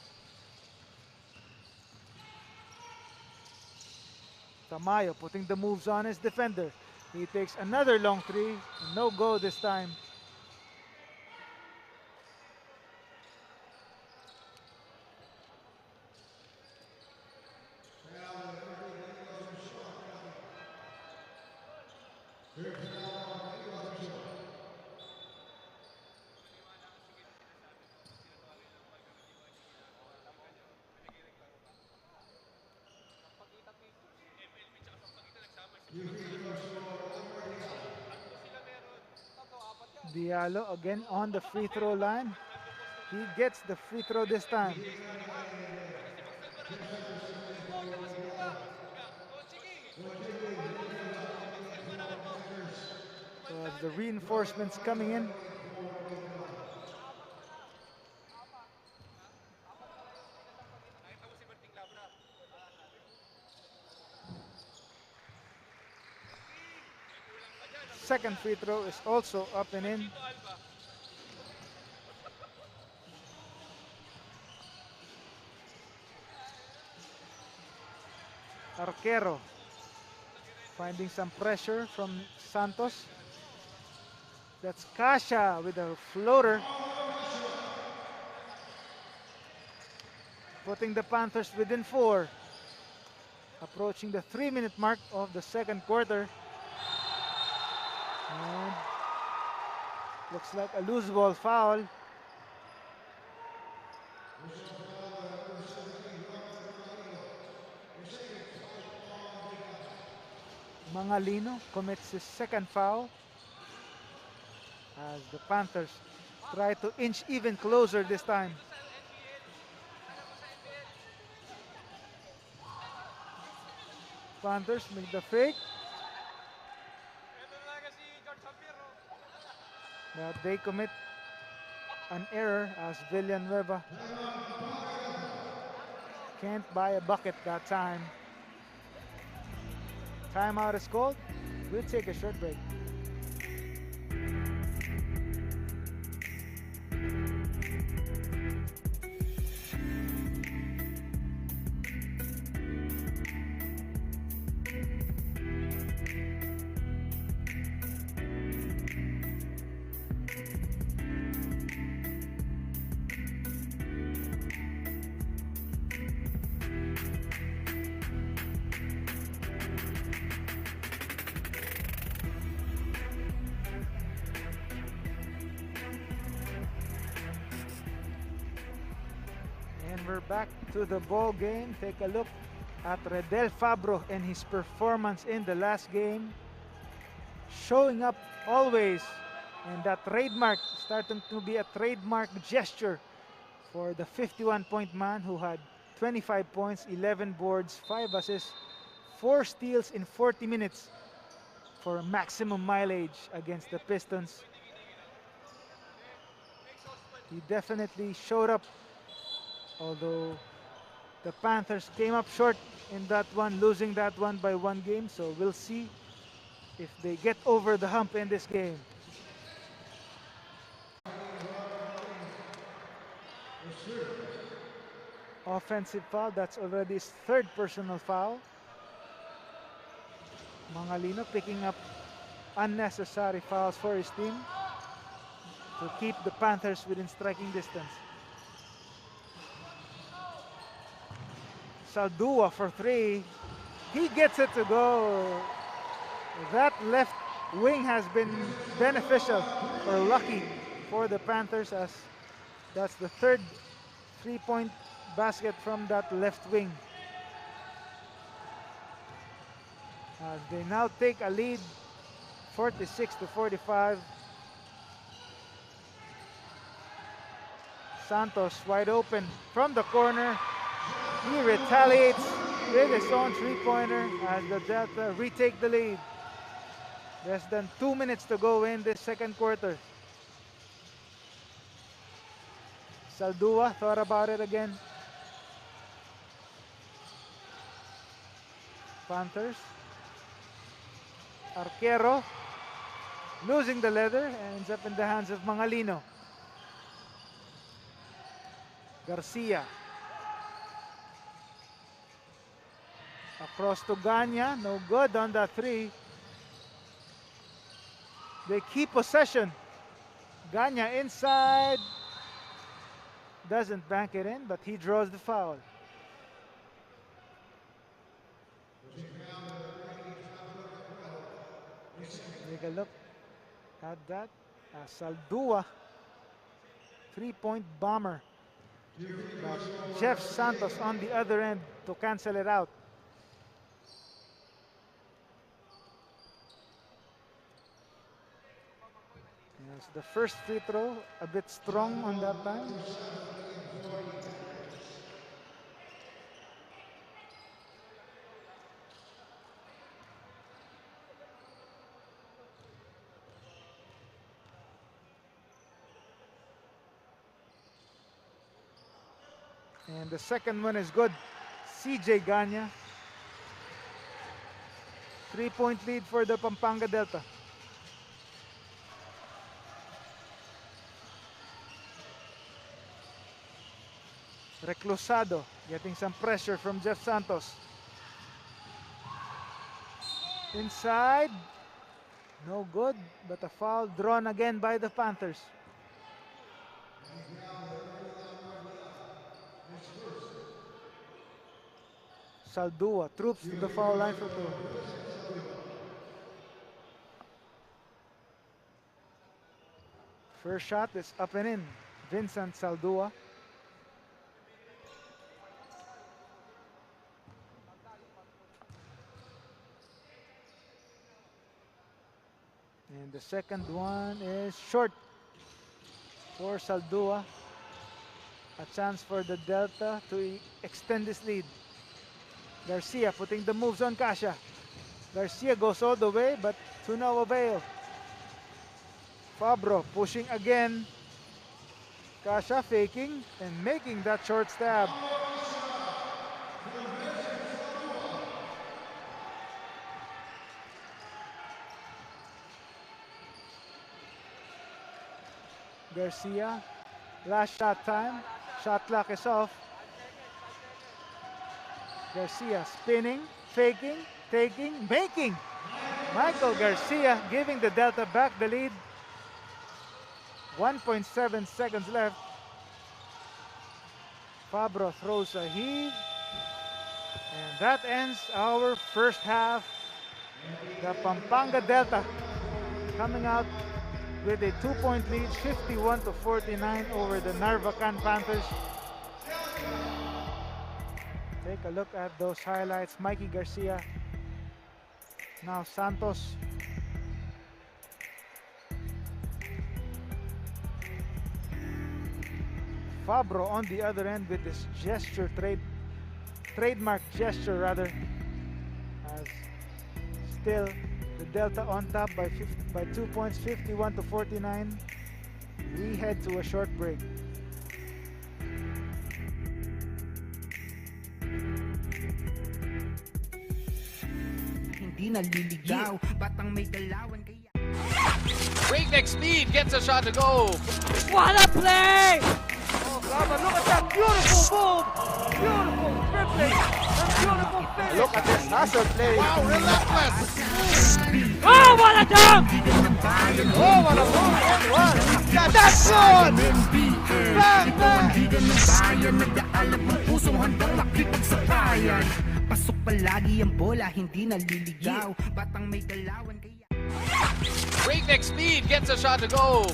Tamayo putting the moves on his defender. He takes another long three, no go this time. Diallo again on the free throw line. He gets the free throw this time. So as the reinforcements coming in. Second free throw is also up and in. Arquero finding some pressure from Santos. That's Kasha with a floater. Putting the Panthers within 4. Approaching the 3-minute mark of the second quarter. And looks like a loose ball foul. Mangalino commits his second foul as the Panthers try to inch even closer this time. Panthers make the fake. But they commit an error as Villanueva can't buy a bucket that time. Timeout is called. We'll take a short break. We're back to the ball game. Take a look at Del Fabro and his performance in the last game. Showing up always, and that trademark starting to be a trademark gesture for the 51-point man who had 25 points, 11 boards, 5 assists, 4 steals in 40 minutes for maximum mileage against the Pistons. He definitely showed up. Although the Panthers came up short in that one, losing that one by 1 game. So we'll see if they get over the hump in this game. Offensive foul, that's already his 3rd personal foul. Mangalino picking up unnecessary fouls for his team to keep the Panthers within striking distance. Saldua for 3. He gets it to go. That left wing has been beneficial or lucky for the Panthers, as that's the 3rd 3-point basket from that left wing. As they now take a lead, 46-45. Santos wide open from the corner. He retaliates with his own three-pointer as the Delta retake the lead. Less than 2 minutes to go in this second quarter. Saldua thought about it again. Panthers. Arquero losing the leather, ends up in the hands of Mangalino. Garcia. Across to Ganya, no good on that three. They keep possession. Ganya inside. Doesn't bank it in, but he draws the foul. Take a look at that. Saldua, three-point bomber. But Jeff Santos on the other end to cancel it out. Yes, the first free throw, a bit strong on that time. And the second one is good. CJ Ganya. 3-point lead for the Pampanga Delta. Reclusado getting some pressure from Jeff Santos. Inside. No good, but a foul drawn again by the Panthers. Saldua troops to the foul line for two. First shot is up and in. Vincent Saldua. And the second one is short for Saldua. A chance for the Delta to extend this lead. Garcia putting the moves on Kasia. Garcia goes all the way, but to no avail. Fabro pushing again. Kasia faking and making that short stab. Garcia, last shot time. Shot clock is off. Garcia spinning, faking, taking, making. Michael Garcia giving the Delta back the lead. 1.7 seconds left. Fabro throws a heave. And that ends our first half. The Pampanga Delta coming out with a 2-point lead, 51-49 over the Narvacan Panthers. Take a look at those highlights. Mikey Garcia. Now Santos. Fabro on the other end with this gesture, trademark gesture rather. As still the Delta on top by 2 points, 51-49. We head to a short break. Breakneck speed gets a shot to go. What a play! Oh, Gaba, look at that beautiful move! Beautiful dribbling and beautiful finish! Look at this hustle play. Wow, relentless. Oh, what a dunk! Oh, what a move! What? Yeah, that's good! Bang, bang! Pasok palagi ang bola, hindi naliligaw. Batang may galawan kaya. Breakneck speed gets a shot to go.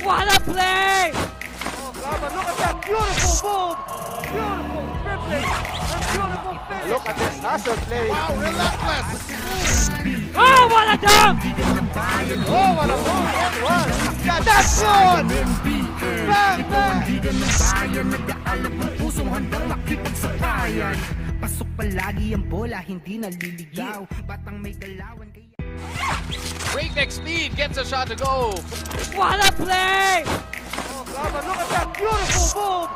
What a play! Oh, But look at that beautiful move. Beautiful dribbling. And beautiful finish. Look at this hustle play. Wow, relentless. Oh, what a dunk! Oh, what a move and one. Yeah, that's good. Bang, bang. Nag-aalab ang pusong handang makipagsabayan. Pasok palagi ang bola, hindi naliligaw. Batang may galawan kaya Breakneck speed gets a shot to go. What a play! Oh, but look at that beautiful move.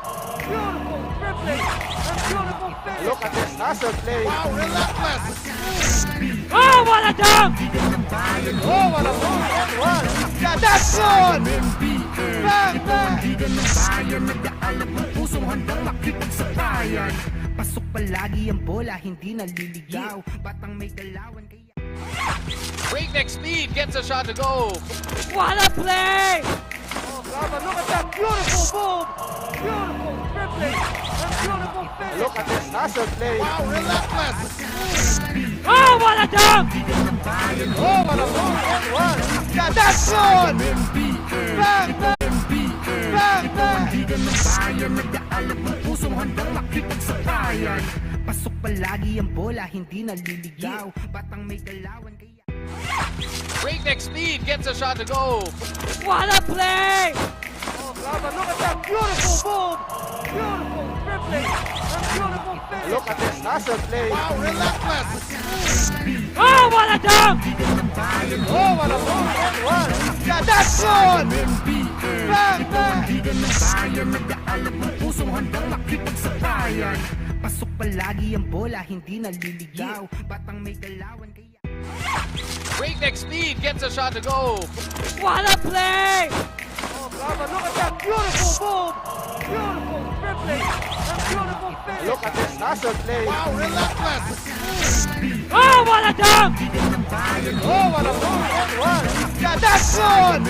Beautiful dribbling. And beautiful finish. Look at this hustle play. Wow, relentless. Oh, what a dunk! Oh, what a move and one. Yeah, that's good. Bang, bang. Nag-aalab ang pusong handang makipagsabayan. Pasok palagi ang bola, hindi naliligaw. Batang may galawan kaya Breakneck speed gets a shot to go. What a play! Oh, but look at that beautiful move. Beautiful dribbling. And beautiful finish. Look at this hustle play. Wow, relentless. Oh, what a dunk! Oh, what a move and one. Yeah, that's good. Bang, bang. Bang, bang. Nag-aalab ang pusong handang makipagsabayan. Pasok palagi ang bola, hindi naliligaw. Batang may galawan kaya Breakneck speed gets a shot to go. What a play! Oh, but look at that beautiful move. Beautiful dribbling. And beautiful finish. Look at this hustle play. Wow, relentless. Oh, what a dunk! Oh, what a move and one. Yeah, that's good. Bang, bang. Nag-aalab ang pusong handang makipagsabayan. Pasok palagi ang bola, hindi naliligaw. Batang may galawan kaya Breakneck speed gets a shot to go. What a play! Oh, but look at that beautiful move. Beautiful dribbling. And beautiful finish. Look at this hustle play. Wow, relentless. Oh, what a dunk! Oh, what a move and one. Yeah, that's good.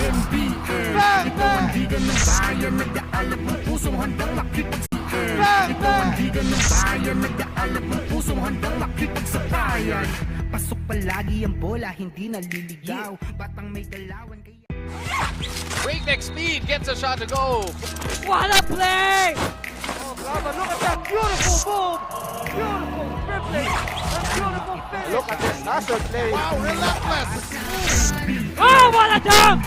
Bang, bang. Nag-aalab ang pusong handang makipagsabayan. Bang, bang. Nag-aalab ang pusong handang makipagsabayan. Pasok palagi ang bola, hindi naliligaw. Batang may galawan kaya Breakneck speed gets a shot to go. What a play! Oh, but look at that beautiful move. Beautiful dribbling. And beautiful finish. Look at this hustle play. Wow, relentless. Oh, what a dunk!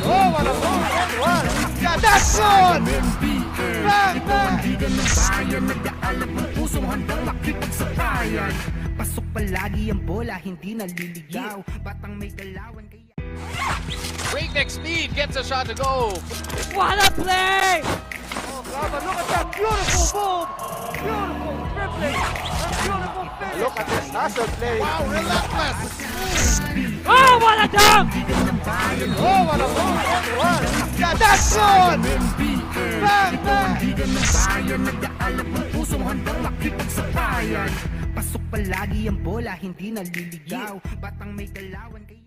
Oh, what a move and one. Yeah, that's good. Bang, bang. Nag-aalab ang pusong handang makipagsabayan. Pasok palagi ang bola, hindi naliligaw. Batang may galawan kaya Breakneck speed gets a shot to go. What a play! Oh, but look at that beautiful move. Beautiful dribbling. And beautiful finish. Look at this hustle play. Wow, relentless. Oh, what a dunk! Oh, what a move and one. Yeah, that's good. Bang, bang. Nag-aalab ang pusong handang makipagsabayan. Pasok palagi ang bola, hindi naliligaw. Batang may galawan kaya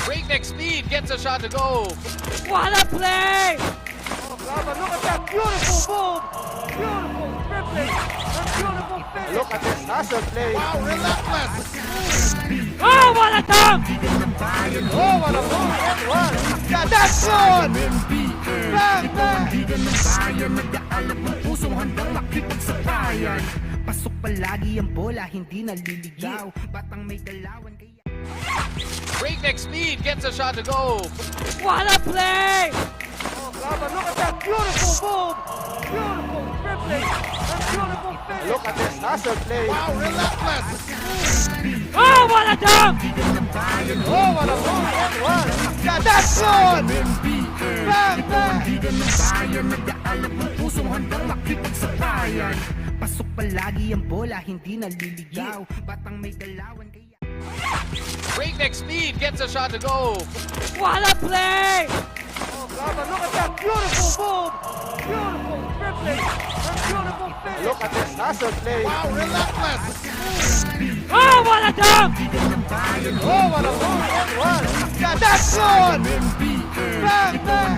Breakneck speed gets a shot to go. What a play! Oh, but look at that beautiful move. Beautiful dribbling. And beautiful finish. Look at this hustle play. Wow, relentless. Oh, what a dunk! Oh, what a move and one. Yeah, that's good. Bang, bang. Nag-aalab ang pusong handang makipagsabayan. Pasok palagi ang bola, hindi naliligaw. Batang may galawan kaya Breakneck speed gets a shot to go. What a play! Oh, but look at that beautiful move. Beautiful dribbling. And beautiful finish. Look at this hustle play. Wow, relentless. Oh, what a dunk! Oh, what a move and one. Yeah, that's good. Bang, bang. Nag-aalab ang pusong handang makipagsabayan. Pasok palagi ang bola, hindi naliligaw. Batang may galawan kaya Breakneck speed gets a shot to go. What a play! Oh, but look at that beautiful move. Beautiful dribbling. And beautiful finish. Look at this hustle play. Wow, relentless. Oh, what a dunk! Oh, what a move and one. Yeah, that's good. Bang, bang.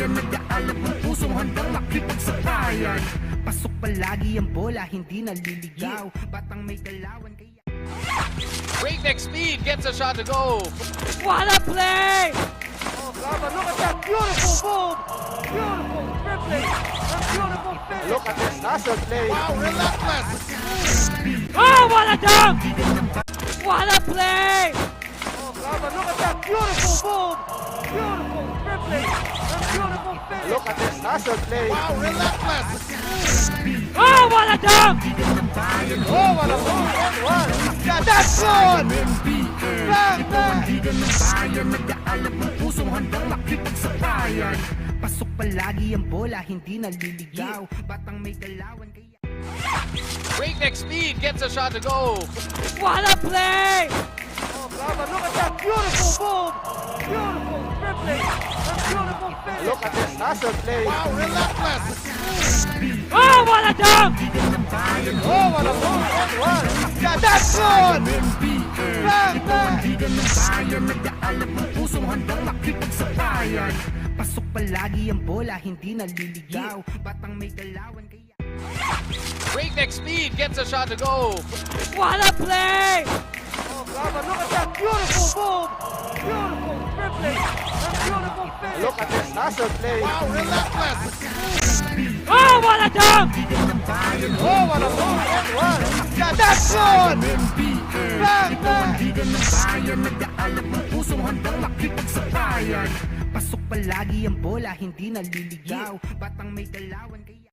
Nag-aalab ang pusong handang makipagsabayan. Pasok palagi ang bola, hindi naliligaw. Batang may galawan kaya Breakneck speed gets a shot to go. What a play! Oh, But look at that beautiful move. Beautiful dribbling. A beautiful finish. Look at this hustle play. Wow, relentless. Oh, what a dunk! What a play! Oh, but look at that beautiful move. Beautiful dribbling. A beautiful finish. Look at this hustle play. Wow, relentless. Oh, what a dunk! Oh, what a move. One. Yeah, that's good. Bang, bang. Nag-aalab ang pusong handang makipagsabayan. Pasok palagi ang bola, hindi naliligaw. Batang may galawan kaya Breakneck speed gets a shot to go. What a play! Oh, but look at that beautiful move. Beautiful dribbling. A beautiful finish. Look at this hustle play. Wow, relentless. Oh, what a dunk! Oh, what a move. One. Yeah, that's good. Bang, bang. Nag-aalab ang pusong handang makipagsabayan. Pasok palagi ang bola, hindi naliligaw. Batang may galawan kaya Breakneck speed gets a shot to go. What a play! Oh, but look at that beautiful move. Beautiful dribbling. A beautiful finish. Look at this hustle play. Wow, relentless. Oh, what a dunk! Oh, what a move. One. Yeah, that's good. Bang, bang. Nag-aalab ang pusong handang makipagsabayan. Pasok palagi ang bola, hindi naliligaw. Batang may galawan kaya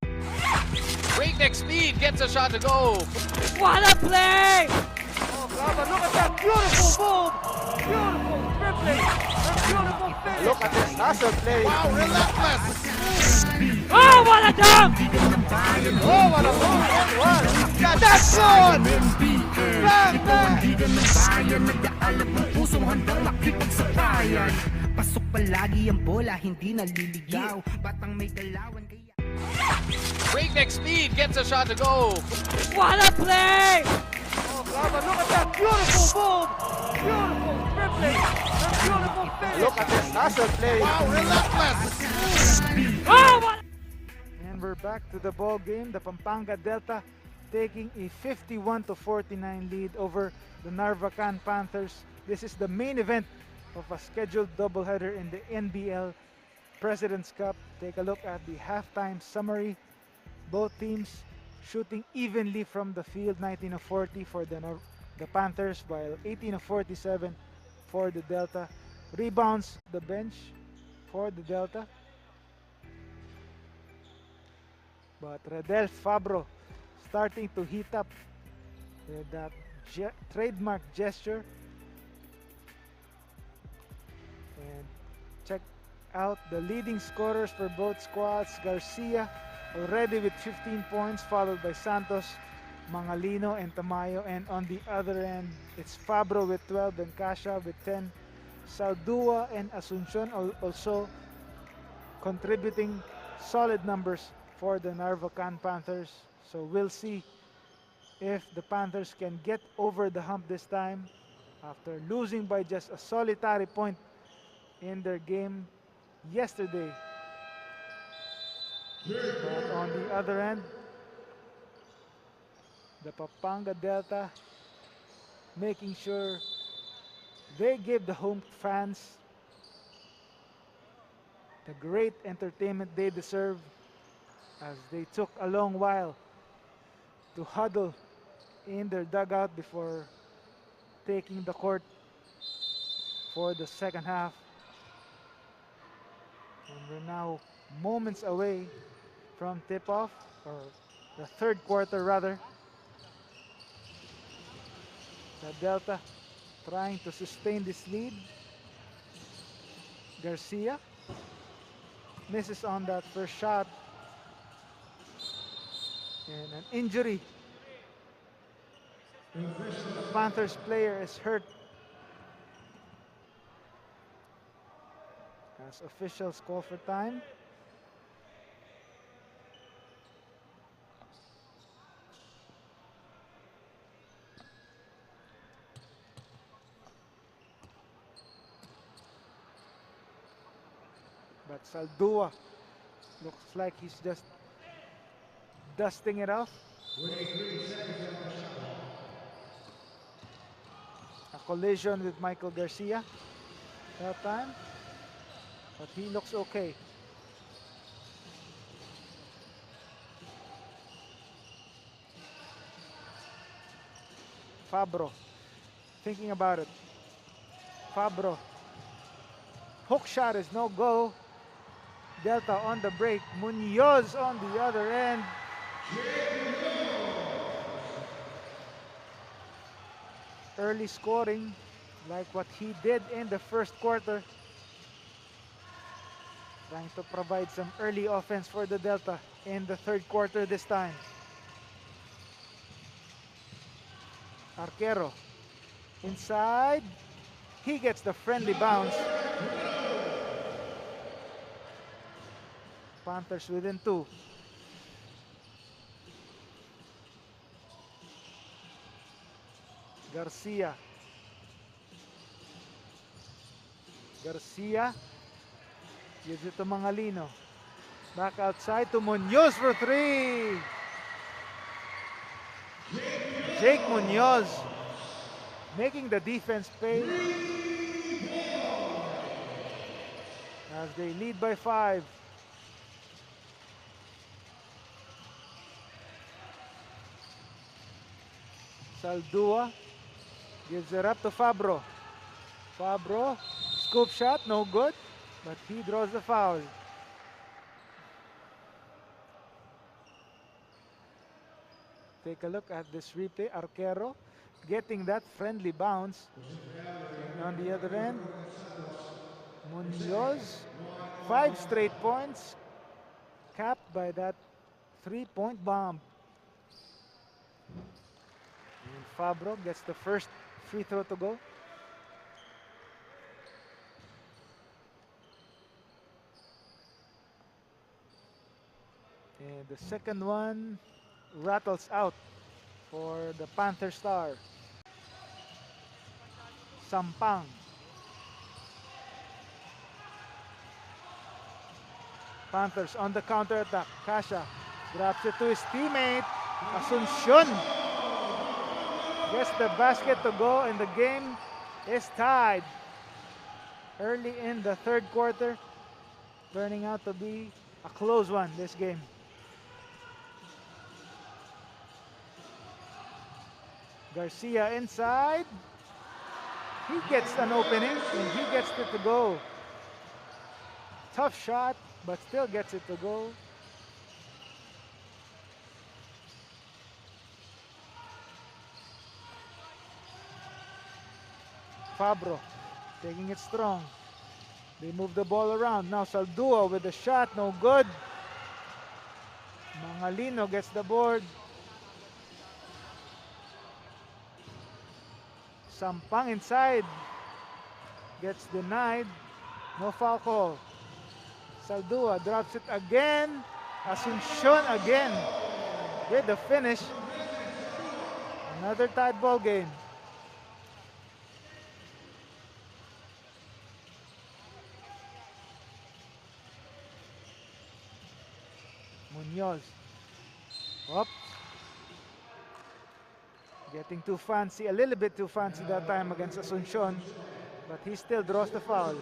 Breakneck speed gets a shot to go. What a play! Oh, but look at that beautiful move. Beautiful dribbling. A beautiful finish. Look at this hustle play. Wow, relentless. Oh, what a dunk! Oh, what a move. One. Yeah, that's good. Bang, bang. Nag-aalab ang pusong handang makipagsabayan. Pasok palagi ang bola, hindi naliligaw. Batang may galawan kaya Breakneck speed gets a shot to go. What a play! Oh, but look at that beautiful move. Beautiful dribbling. A beautiful finish. Look at this hustle play. Wow, relentless. Oh, what And we're back to the ball game. The Pampanga Delta taking a 51-49 lead over the Narvacan Panthers. This is the main event of a scheduled doubleheader in the NBL President's Cup. Take a look at the halftime summary. Both teams shooting evenly from the field, 19 of 40 for the Panthers, while 18 of 47 for the Delta. Rebounds, the bench for the Delta. But Redel Fabro starting to heat up with that trademark gesture. And check out the leading scorers for both squads. Garcia already with 15 points, followed by Santos, Mangalino, and Tamayo. And on the other end, it's Fabro with 12 and Casha with 10. Saldua and Asuncion also contributing solid numbers for the Narvacan Panthers. So we'll see if the Panthers can get over the hump this time after losing by just a solitary point in their game yesterday. But on the other end, the Pampanga Delta making sure they give the home fans the great entertainment they deserve, as they took a long while to huddle in their dugout before taking the court for the second half. And we're now moments away from tip-off, or the third quarter rather. The Delta trying to sustain this lead. Garcia misses on that first shot. And an injury. The Panthers player is hurt. As officials call for time. But Saldua looks like he's just dusting it off. A collision with Michael Garcia that time. but he looks okay. Fabro, thinking about it. Fabro, hook shot is no go. Delta on the break. Munoz on the other end. Early scoring, like what he did in the first quarter. Trying to provide some early offense for the Delta in the third quarter this time. Arquero inside. He gets the friendly bounce. Panthers within 2. Garcia. Garcia gives it to Mangalino. Back outside to Munoz for 3. Jake Munoz making the defense pay as they lead by 5. Saldua gives it up to Fabro. Fabro, scoop shot, no good, but he draws the foul. Take a look at this replay. Arquero getting that friendly bounce. And on the other end, Munoz, 5 straight points, capped by that 3-point bomb. And Fabro gets the first free throw to go. And the second one rattles out for the Panther star. Sampang. Panthers on the counter attack. Kasha drops it to his teammate. Asuncion gets the basket to go, and the game is tied early in the third quarter, turning out to be a close one this game. Garcia inside. He gets an opening and he gets it to go. Tough shot, but still gets it to go. Fabro taking it strong. They move the ball around. Now Saldua with the shot, no good. Mangalino gets the board. Sampang inside. Gets denied. No foul call. Saldua drops it again. Asuncion again with the finish. Another tied ball game. Munoz. Up. Getting too fancy, a little bit too fancy that time against Asuncion, but he still draws the foul.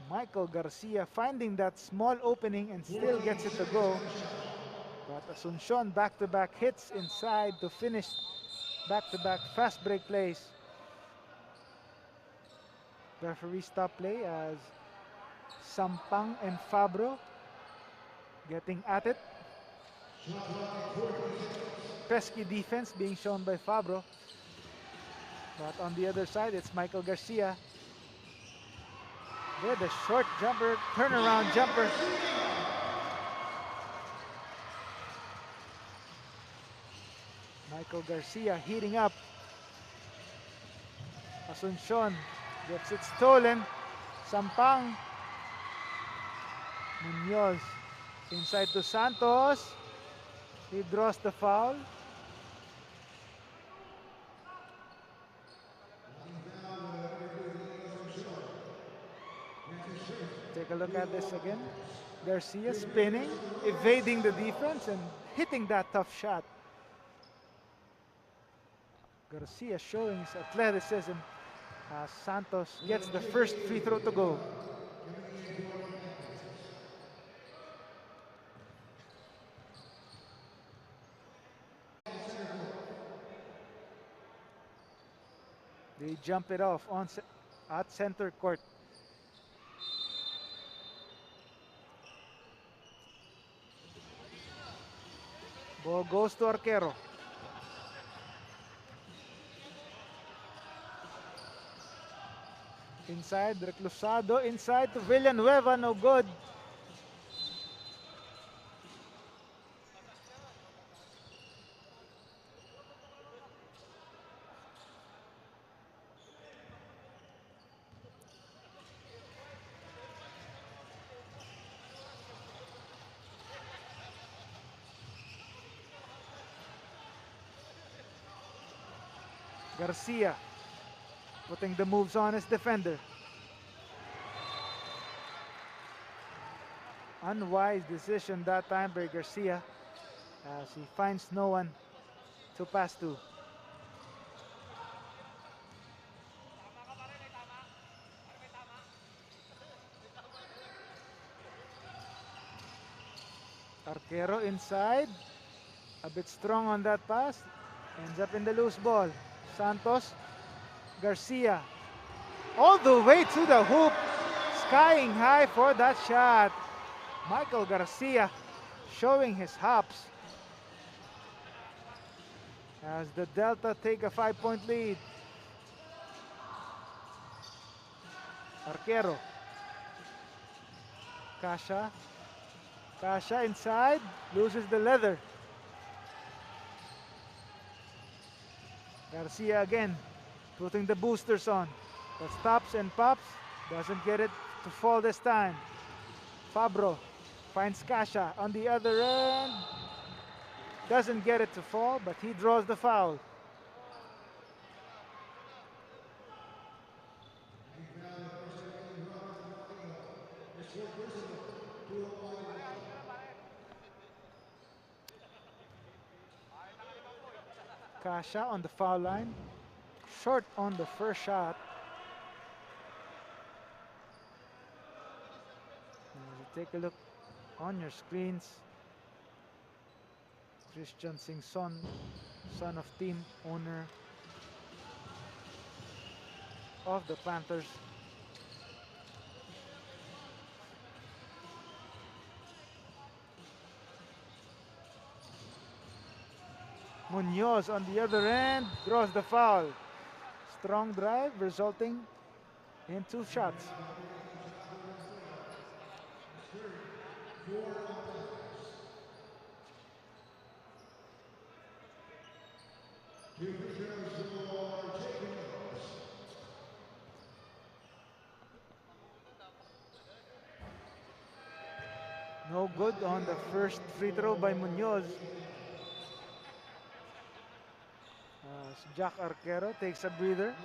Michael Garcia finding that small opening and still gets it to go. But Asuncion back-to-back hits inside to finish back-to-back fast break plays. Referee stop play as Sampang and Fabro getting at it. Pesky defense being shown by Fabro. But on the other side, it's Michael Garcia with a short jumper, turnaround jumper. Michael Garcia heating up. Asuncion gets it stolen. Sampang. Munoz inside to Santos. He draws the foul. Take a look at this again. Garcia spinning, evading the defense and hitting that tough shot. Garcia showing his athleticism as Santos gets the first free throw to go. They jump it off at center court. Ball goes to Arquero. Inside, Reclusado. Inside to Villanueva. No good. Garcia putting the moves on his defender. Unwise decision that time by Garcia as he finds no one to pass to. Arquero inside, a bit strong on that pass, ends up in the loose ball. Santos, Garcia, all the way to the hoop, skying high for that shot. Michael Garcia showing his hops as the Delta take a 5-point lead. Arquero, Kasha inside, loses the leather. Garcia again, putting the boosters on, but stops and pops, doesn't get it to fall this time. Fabro finds Kasha on the other end, doesn't get it to fall, but he draws the foul. Kasha on the foul line, short on the first shot. Take a look on your screens. Christian Singson, son of team owner of the Panthers. Munoz on the other end draws the foul. Strong drive resulting in 2 shots. No good on the first free throw by Munoz. Jack Arquero takes a breather.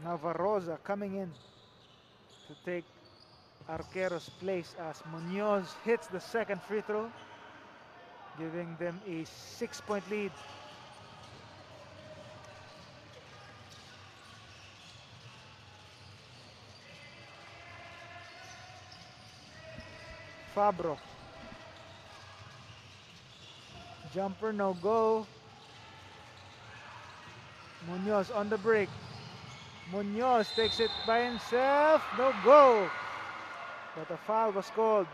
Navarroza coming in to take Arquero's place as Munoz hits the second free throw, giving them a 6-point lead. Fabro. Jumper, no go. Munoz on the break. Munoz takes it by himself, no go. But a foul was called.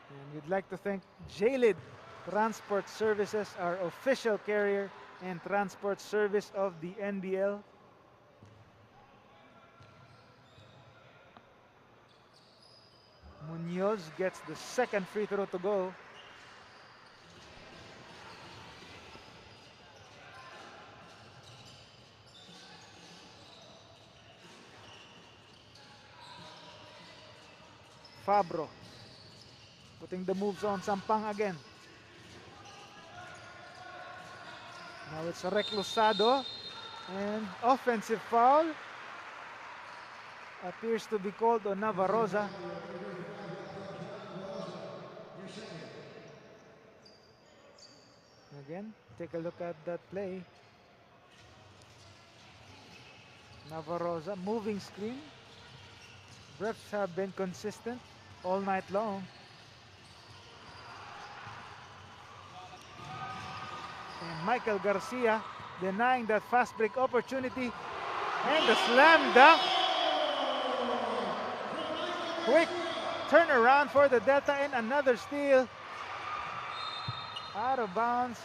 And we'd like to thank JLID Transport Services, our official carrier and transport service of the NBL. Munoz gets the second free throw to go. Fabro putting the moves on Sampang again. Now it's Reclusado, and offensive foul appears to be called on Navarroza. Again, take a look at that play. Navarroza, moving screen. Refs have been consistent all night long. And Michael Garcia denying that fast break opportunity. And the slam dunk. Quick turnaround for the Delta and another steal. Out of bounds.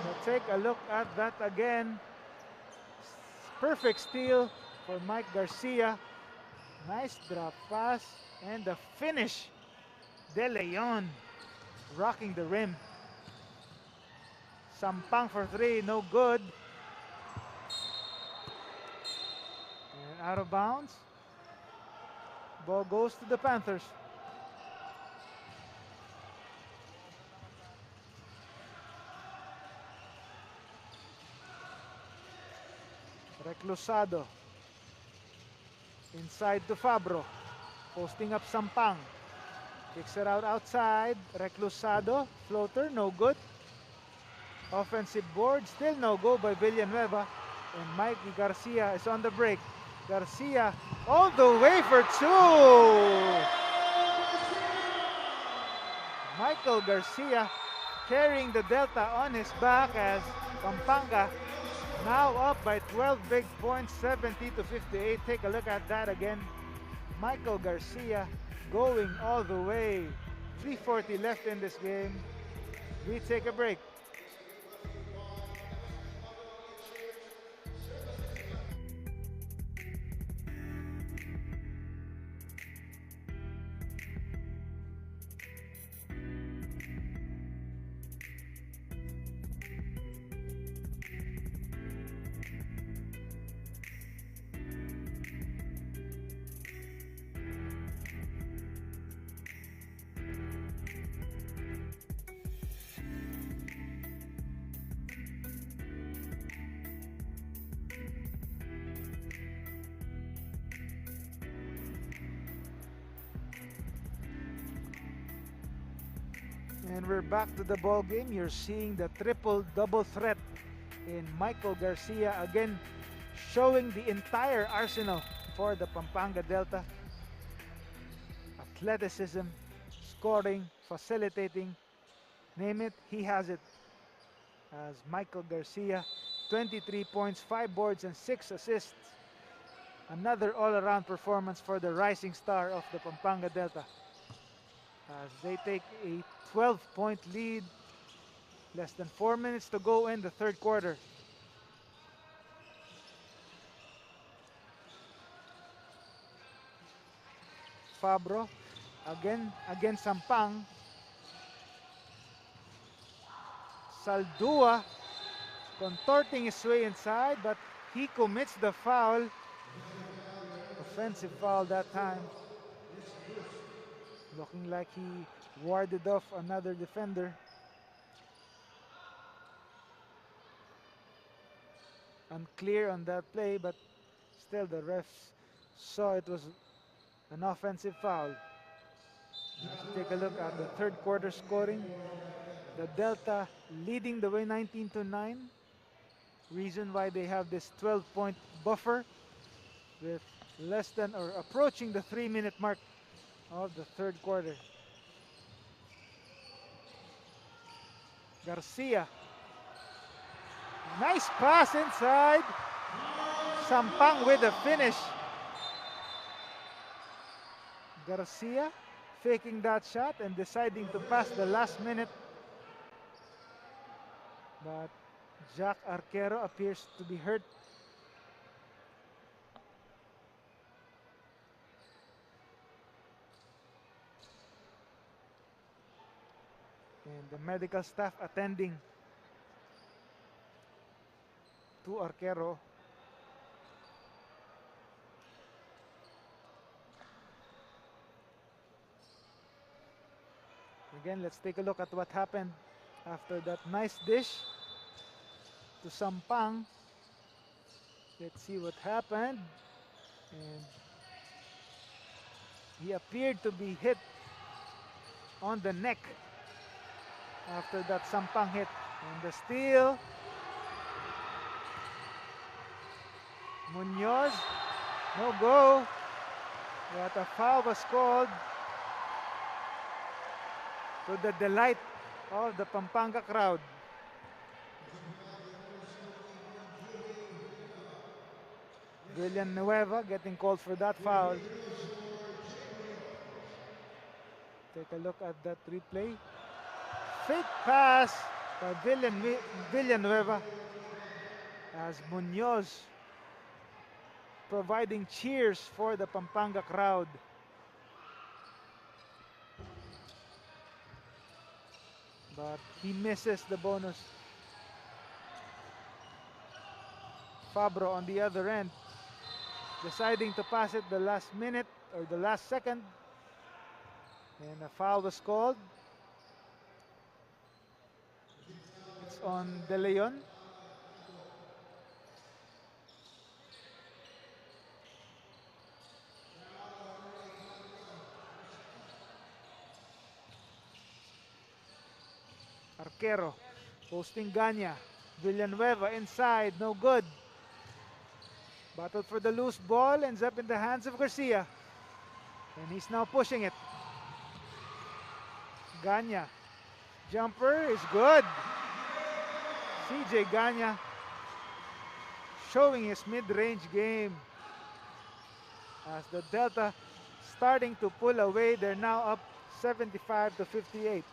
We'll take a look at that again. Perfect steal for Mike Garcia. Nice drop pass and the finish. De Leon rocking the rim. Sampang for three, no good. And out of bounds. Ball goes to the Panthers. Reclusado. Inside to Fabro. Posting up Sampang. Kicks it out outside. Reclusado. Floater, no good. Offensive board, still no go by Villanueva. And Mikey Garcia is on the break. Garcia all the way for two. Michael Garcia carrying the Delta on his back as Pampanga now up by 12 big points, 70 to 58. Take a look at that again. Michael Garcia going all the way. 3:40 left in this game. We take a break. And we're back to the ball game. You're seeing the triple-double threat in Michael Garcia again, showing the entire arsenal for the Pampanga Delta. Athleticism, scoring, facilitating, name it, he has it. As Michael Garcia, 23 points, 5 boards, and 6 assists. Another all-around performance for the rising star of the Pampanga Delta. As they take a 12-point lead, less than 4 minutes to go in the third quarter. Fabro, again Sampang. Saldua contorting his way inside, but he commits the foul. Offensive foul that time. Looking like he warded off another defender. Unclear on that play, but still the refs saw it was an offensive foul. Let's take a look at the third quarter scoring. The Delta leading the way 19-9. Reason why they have this 12-point buffer with less than or approaching the 3-minute mark of the third quarter. Garcia. Nice pass inside. Sampang with the finish. Garcia faking that shot and deciding to pass the last minute. But Jack Arquero appears to be hurt. And the medical staff attending to Arquero. Again, let's take a look at what happened After that nice dish to Sampang. Let's see what happened. And he appeared to be hit on the neck after that Sampang hit. And the steal. Munoz, no go. But a foul was called, to the delight of the Pampanga crowd. Villanueva getting called for that foul. Take a look at that replay. Fake pass by Villanueva as Munoz providing cheers for the Pampanga crowd. But he misses the bonus. Fabro on the other end, deciding to pass it the last minute or the last second. And a foul was called. It's on De Leon. Arquero posting Ganya. Villanueva inside, no good. Battled for the loose ball, ends up in the hands of Garcia. And he's now pushing it. Ganya. Jumper is good. CJ Ganya showing his mid-range game. As the Delta starting to pull away, they're now up 75 to 58.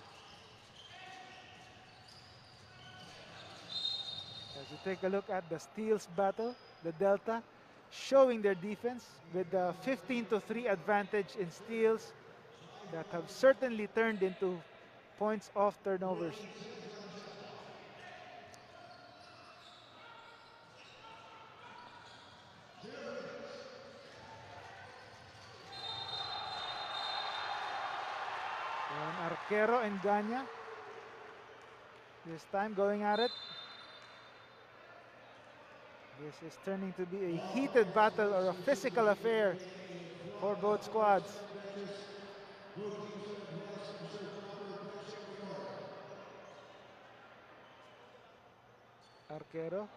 As you take a look at the steals battle, the Delta showing their defense with the 15-3 advantage in steals that have certainly turned into points off turnovers. And Arquero and Ganya this time going at it. This is turning to be a heated battle or a physical affair for both squads. Arquero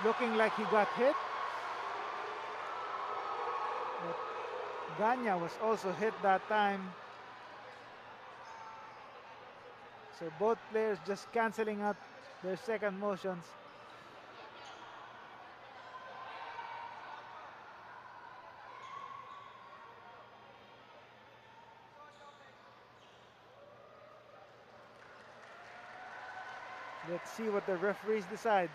looking like he got hit. But Ganya was also hit that time. So both players just canceling out their second motions. Let's see what the referees decide.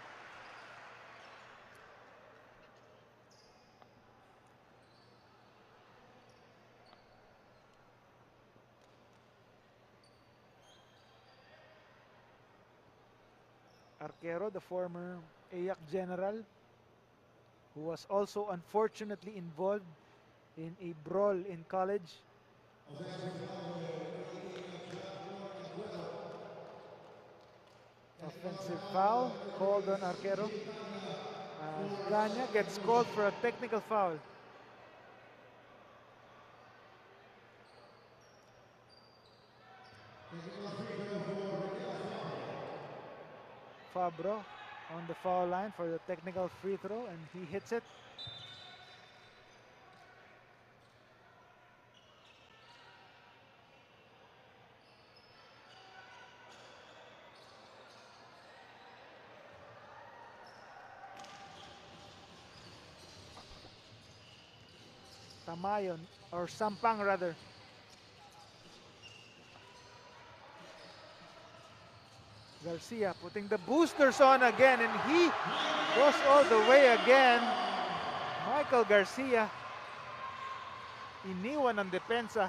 Arquero, the former AYAC general, who was also unfortunately involved in a brawl in college. Offensive foul called on Arquero. Ganya gets called for a technical foul. Fabro on the foul line for the technical free throw, and he hits it. Tamayon, or Sampang rather. Garcia putting the boosters on again, and he goes all the way again. Michael Garcia, iniwan ang depensa.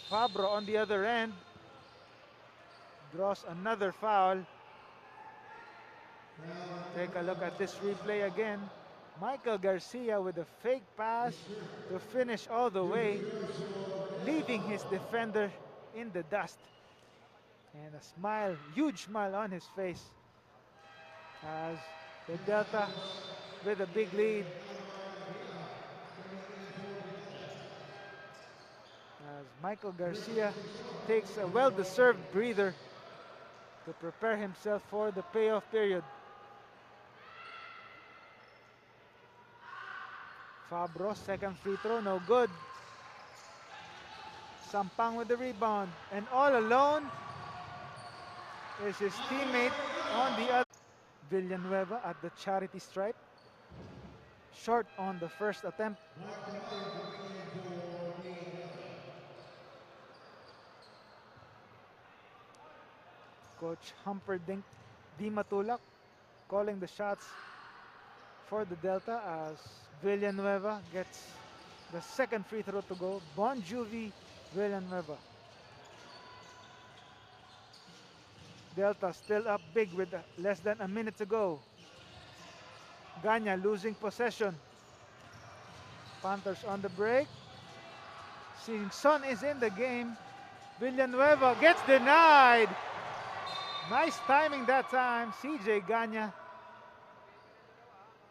Fabro on the other end draws another foul. Take a look at this replay again. Michael Garcia with a fake pass to finish all the way, leaving his defender in the dust. And a smile, huge smile on his face as the Delta with a big lead. As Michael Garcia takes a well-deserved breather to prepare himself for the payoff period. Fabro, second free throw, no good. Sampang with the rebound, and all alone is his teammate on the other. Villanueva at the charity stripe. Short on the first attempt. Coach Humperdinck Di Matulak calling the shots for the Delta as Villanueva gets the second free throw to go. Bon Jovi Villanueva. Delta still up big with less than a minute to go. Ganya losing possession. Panthers on the break. Seeing Son is in the game. Villanueva gets denied. Nice timing that time. CJ Ganya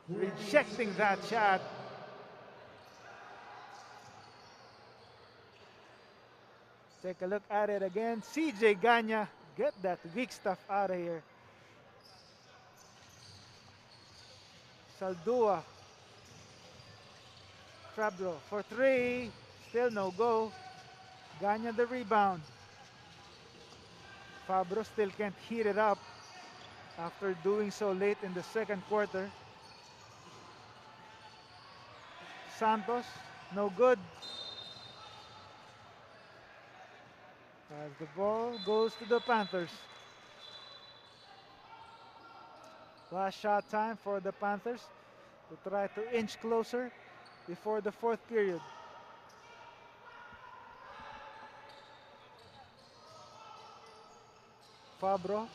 rejecting that shot. Take a look at it again. CJ Ganya, get that weak stuff out of here. Saldua. Fabro for three. Still no go. Ganya the rebound. Fabro still can't heat it up after doing so late in the second quarter. Santos, no good. As the ball goes to the Panthers. Last shot time for the Panthers to try to inch closer before the fourth period. Fabro.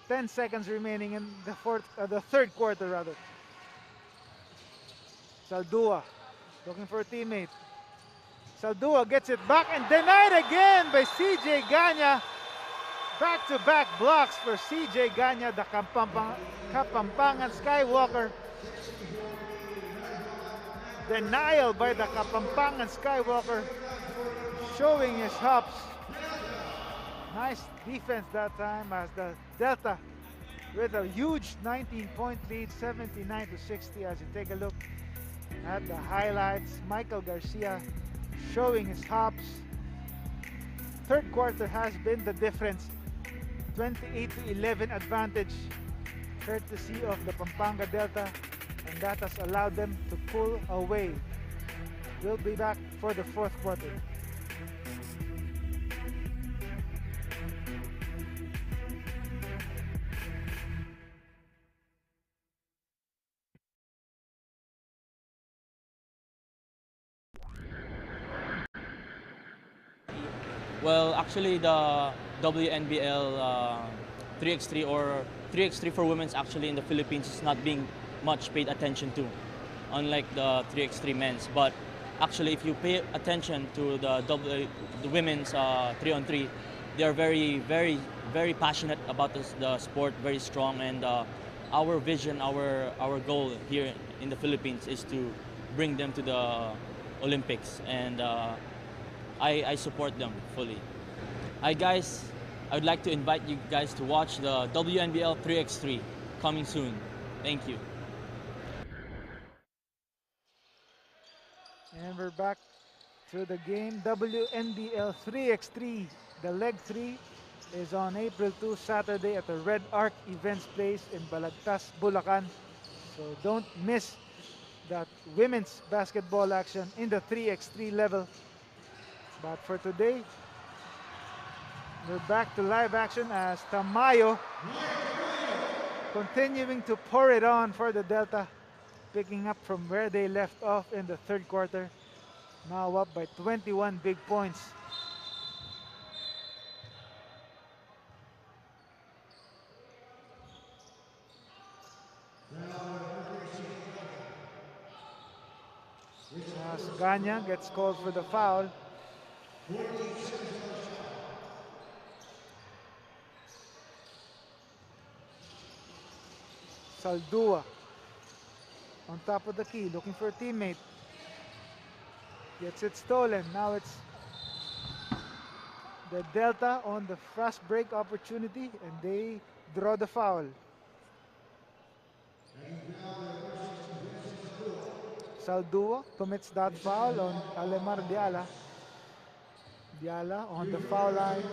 10 seconds remaining in the third quarter rather. Saldua looking for a teammate. Saldua gets it back and denied again by CJ Ganya. Back-to-back blocks for CJ Ganya, the Kapampangan Skywalker. Denial by the Kapampangan Skywalker, showing his hops. Nice defense that time as the Delta with a huge 19-point lead, 79-60. As you take a look at the highlights, Michael Garcia showing his hops. Third quarter has been the difference. 28-11 advantage courtesy of the Pampanga Delta, and that has allowed them to pull away. We'll be back for the fourth quarter. Well, actually, the WNBL 3x3 or 3x3 for women's actually in the Philippines is not being much paid attention to, unlike the 3x3 men's. But actually, if you pay attention to the women's 3-on-3, they are very, very, very passionate about the sport, very strong. And our vision, our goal here in the Philippines is to bring them to the Olympics. And I support them fully. Hi guys, I would like to invite you guys to watch the WNBL 3x3 coming soon. Thank you. And we're back to the game. WNBL 3x3, the leg 3 is on April 2, Saturday at the Red Arc Events Place in Balagtas, Bulacan. So don't miss that women's basketball action in the 3x3 level. But for today, we're back to live action as Tamayo continuing to pour it on for the Delta, picking up from where they left off in the third quarter. Now up by 21 big points. as Ganya gets called for the foul. Saldua on top of the key, looking for a teammate. Gets it stolen. Now it's the Delta on the fast break opportunity, and they draw the foul. Saldua commits that foul on Alemar Diala. Diala on the foul line.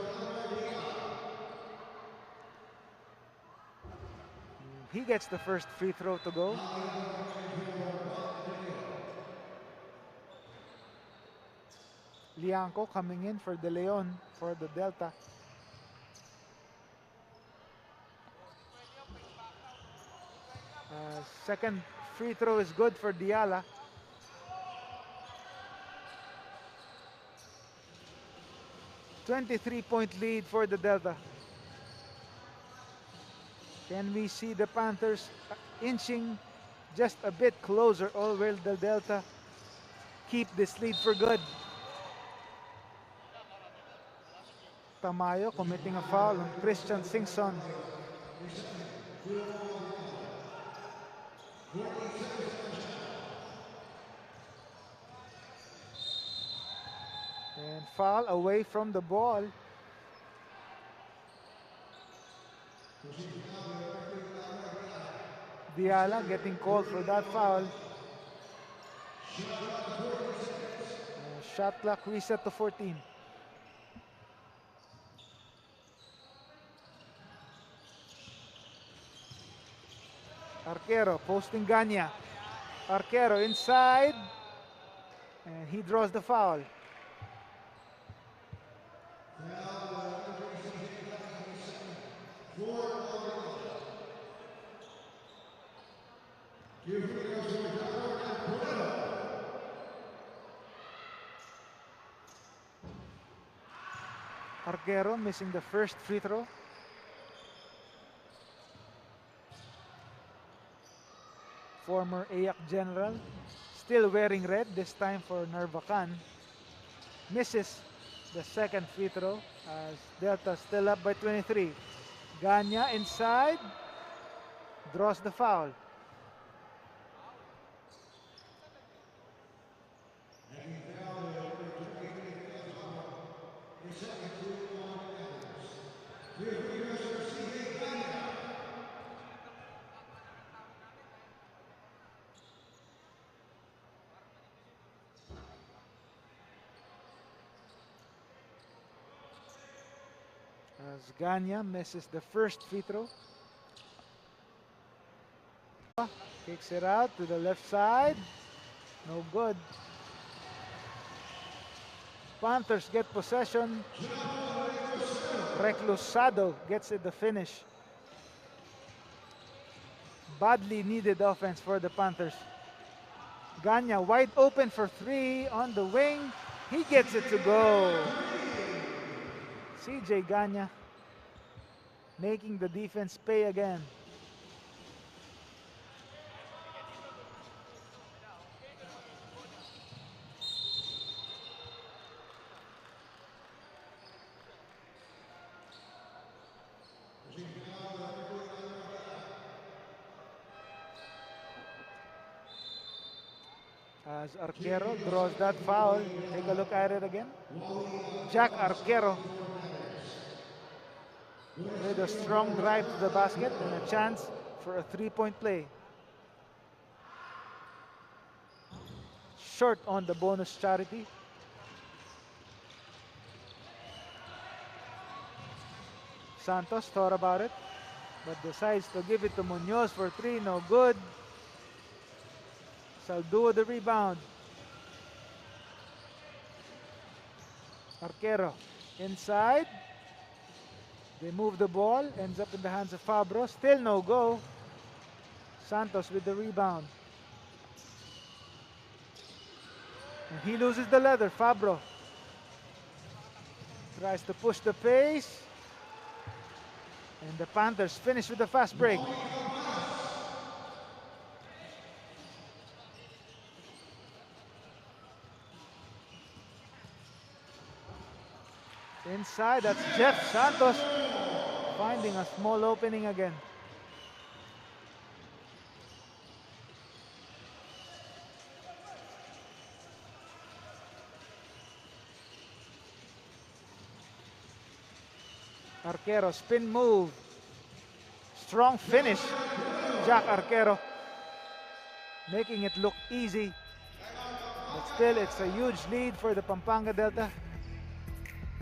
He gets the first free throw to go. Lianco coming in for De Leon for the Delta. Second free throw is good for Diala. .23 lead for the Delta. Can we see the Panthers inching just a bit closer, or will the Delta keep this lead for good? Tamayo committing a foul on Christian Singson. And foul away from the ball. Diala getting called for that foul. Shot clock reset to 14. Arquero posting Ganya. Arquero inside. And he draws the foul. Arquero missing the first free throw. Former AIAC general, still wearing red, this time for Narvacan. Misses the second free throw as Delta still up by 23. Ganya inside, draws the foul. As Ganya misses the first free throw. Kicks it out to the left side. No good. Panthers get possession. Reclusado gets it the finish. Badly needed offense for the Panthers. Ganya wide open for three on the wing. He gets it to go. CJ Ganya making the defense pay again. As Arquero draws that foul, take a look at it again. Jack Arquero with a strong drive to the basket and a chance for a three-point play. Short on the bonus charity. Santos thought about it, but decides to give it to Munoz for three. No good. Saldua the rebound. Arquero inside. They move the ball, ends up in the hands of Fabro. Still no go. Santos with the rebound. And he loses the leather. Fabro tries to push the pace. And the Panthers finish with a fast break. Inside, that's Jeff Santos finding a small opening again. Arquero, spin move. Strong finish. Jack Arquero making it look easy. But still, it's a huge lead for the Pampanga Delta.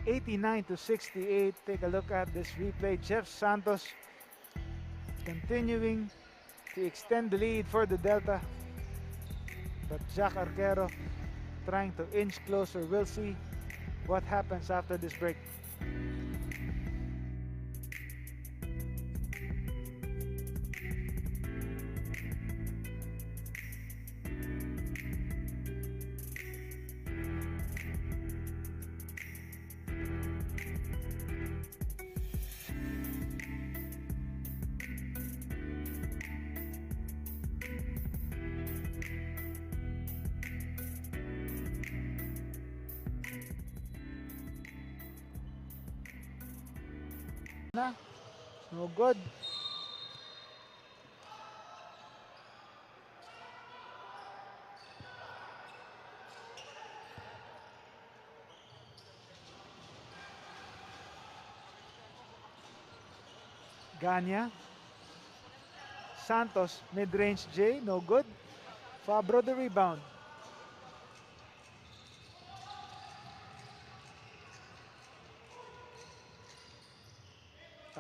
89-68. Take a look at this replay. Jeff Santos continuing to extend the lead for the Delta. But Jack Arquero trying to inch closer. We'll see what happens after this break. No good. Ganya. Santos, mid-range J, no good. Fabro the rebound.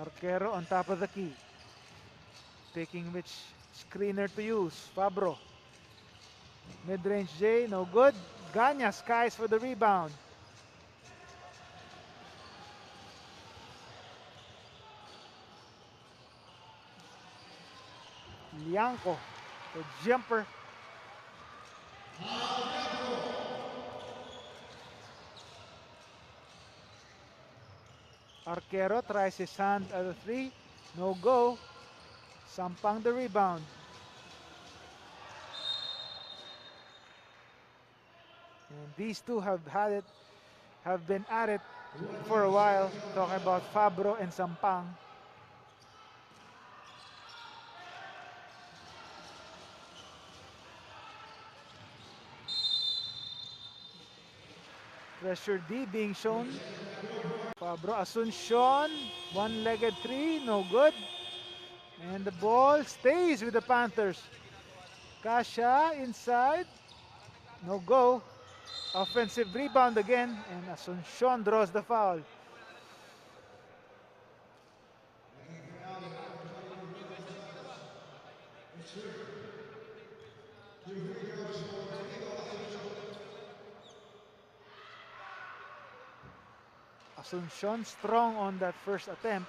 Arquero on top of the key. Picking which screener to use. Fabro. Mid-range J, no good. Ganya skies for the rebound. Lianco, the jumper. Arquero tries his hand at the three. No go. Sampang the rebound. And these two have been at it for a while. Talking about Fabro and Sampang. Pressure D being shown. Fabro, Asuncion, one-legged three, no good. And the ball stays with the Panthers. Kasha inside, no go. Offensive rebound again, and Asuncion draws the foul. Asuncion strong on that first attempt.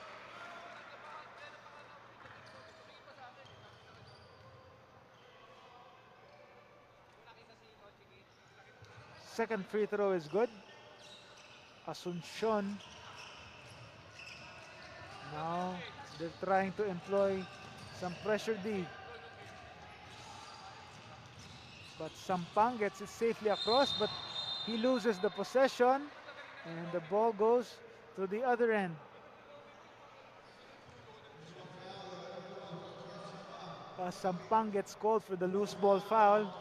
Second free throw is good. Asuncion. Now they're trying to employ some pressure D. But Sampang gets it safely across, but he loses the possession. And the ball goes to the other end. Sampang gets called for the loose ball foul.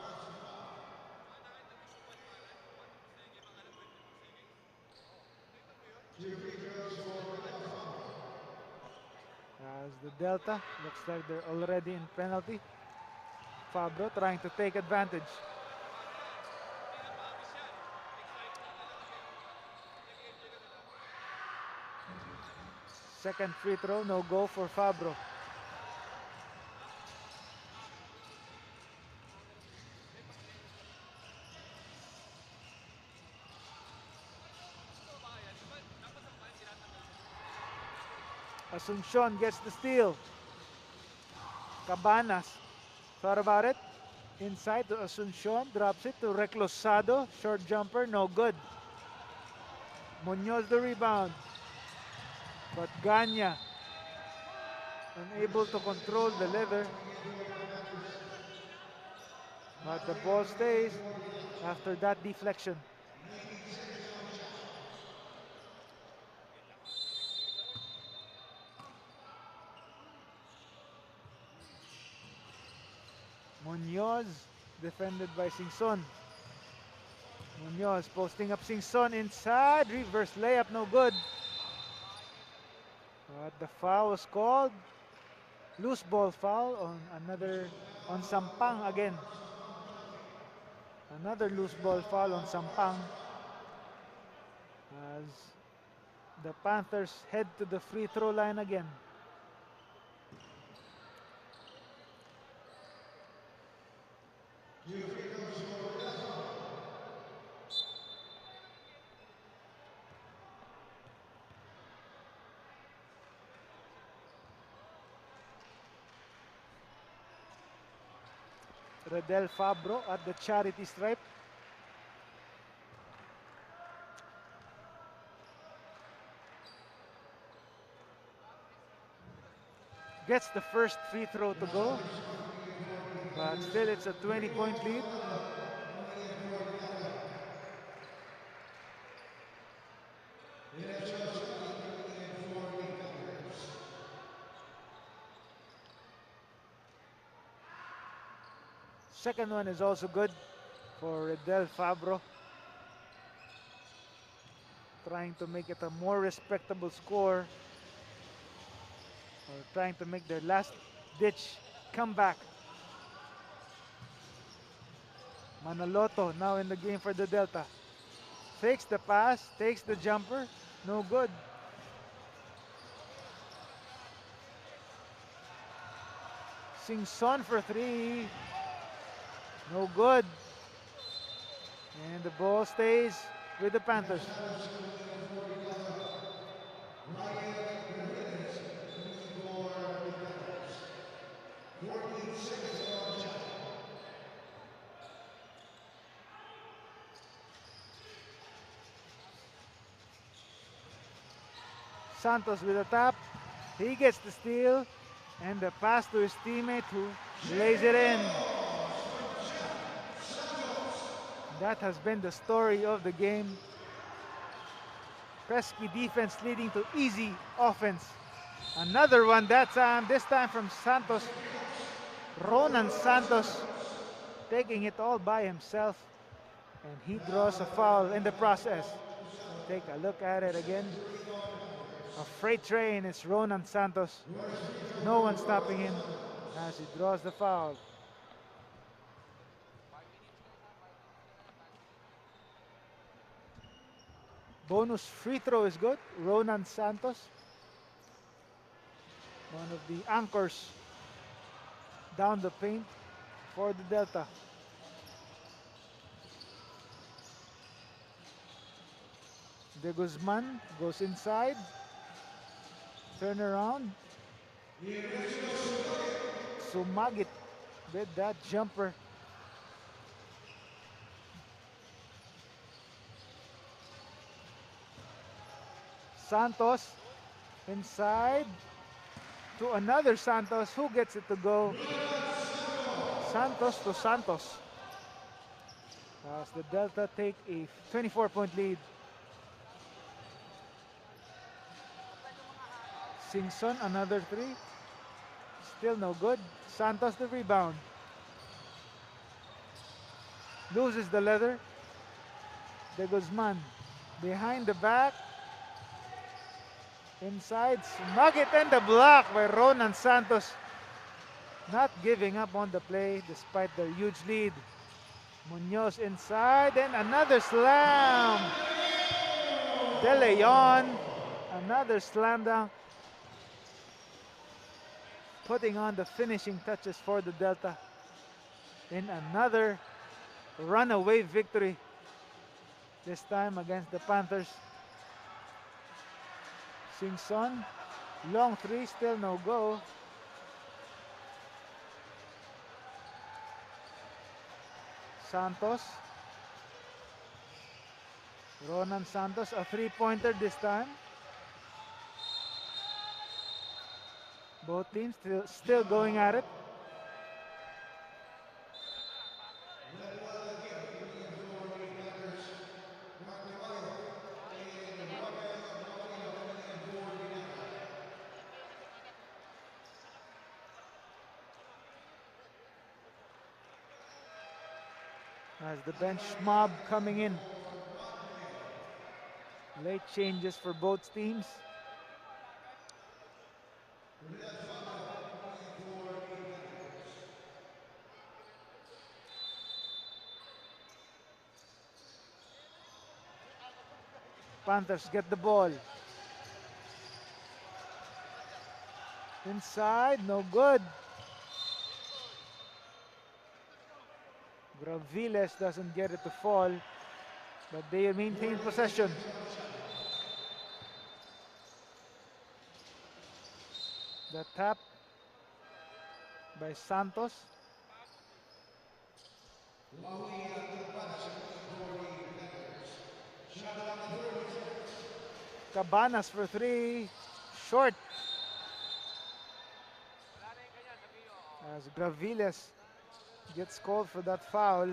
As the Delta, looks like they're already in penalty. Fabro trying to take advantage. Second free throw, no go for Fabro. Asuncion gets the steal. Cabanas thought about it. Inside to Asuncion, drops it to Reclosado. Short jumper, no good. Munoz the rebound. But Ganya unable to control the leather. But the ball stays after that deflection. Munoz defended by Singson. Munoz posting up Singson inside. Reverse layup, no good. But the foul was called. Loose ball foul on Sampang again. Another loose ball foul on Sampang as the Panthers head to the free throw line again. Redel Fabro at the charity stripe. Gets the first free throw to go, but still it's a 20-point lead. Second one is also good for Redel Fabro. Trying to make it a more respectable score. Or trying to make their last ditch comeback. Manaloto now in the game for the Delta. Fakes the pass, takes the jumper, no good. Singson for three. No good. And the ball stays with the Panthers. Santos with a tap. He gets the steal. And the pass to his teammate who lays it in. That has been the story of the game. Pesky defense leading to easy offense. Another one that time, this time from Santos. Ronan Santos taking it all by himself. And he draws a foul in the process. Take a look at it again. A freight train is Ronan Santos. No one stopping him as he draws the foul. Bonus free throw is good. Ronan Santos, one of the anchors down the paint for the Delta. De Guzman goes inside. Turn around. Sumagit with that jumper. Santos inside to another Santos. Who gets it to go? Santos to Santos. As the Delta take a 24-point lead. Singson, another three. Still no good. Santos the rebound. Loses the leather. De Guzman behind the back. Inside, Smugget and the block by Ronan Santos. Not giving up on the play despite their huge lead. Munoz inside and another slam. De Leon, another slam dunk. Putting on the finishing touches for the Delta in another runaway victory. This time against the Panthers. Singson, long three, still no go. Santos. Ronan Santos, a three-pointer this time. Both teams still going at it. as the bench mob coming in. Late changes for both teams. Panthers get the ball. Inside, no good. Graviles doesn't get it to fall, but they maintain possession. The tap by Santos. Cabanas for three. Short. As Graviles gets called for that foul.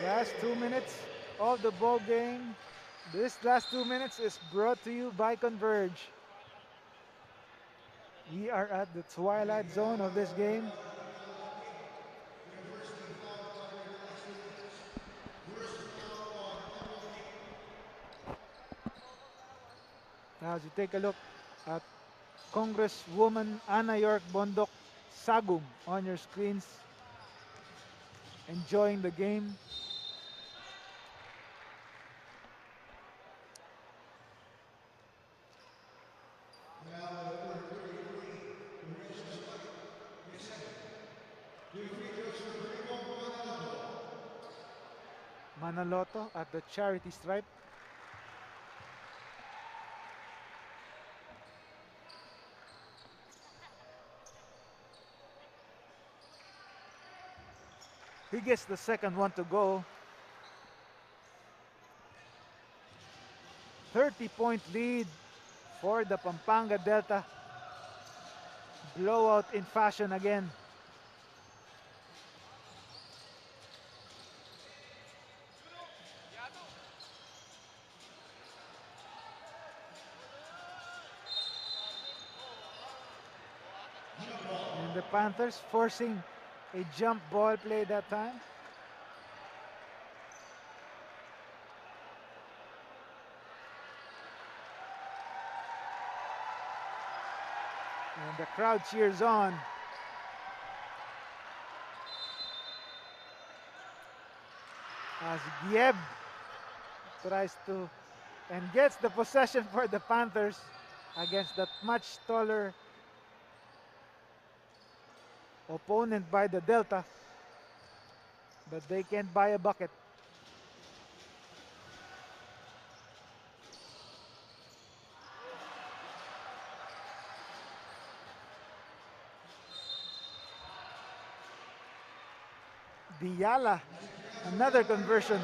Last 2 minutes of the ball game. This last 2 minutes is brought to you by Converge. We are at the twilight zone of this game. Now, as you take a look at Congresswoman Ana York Bondok Sagum on your screens, enjoying the game. Manaloto at the charity stripe. He gets the second one to go. 30-point lead for the Pampanga Delta. Blowout in fashion again. And the Panthers forcing a jump ball play that time. And the crowd cheers on. As Gieb tries to and gets the possession for the Panthers against that much taller opponent by the Delta, but they can't buy a bucket. Diala, another conversion.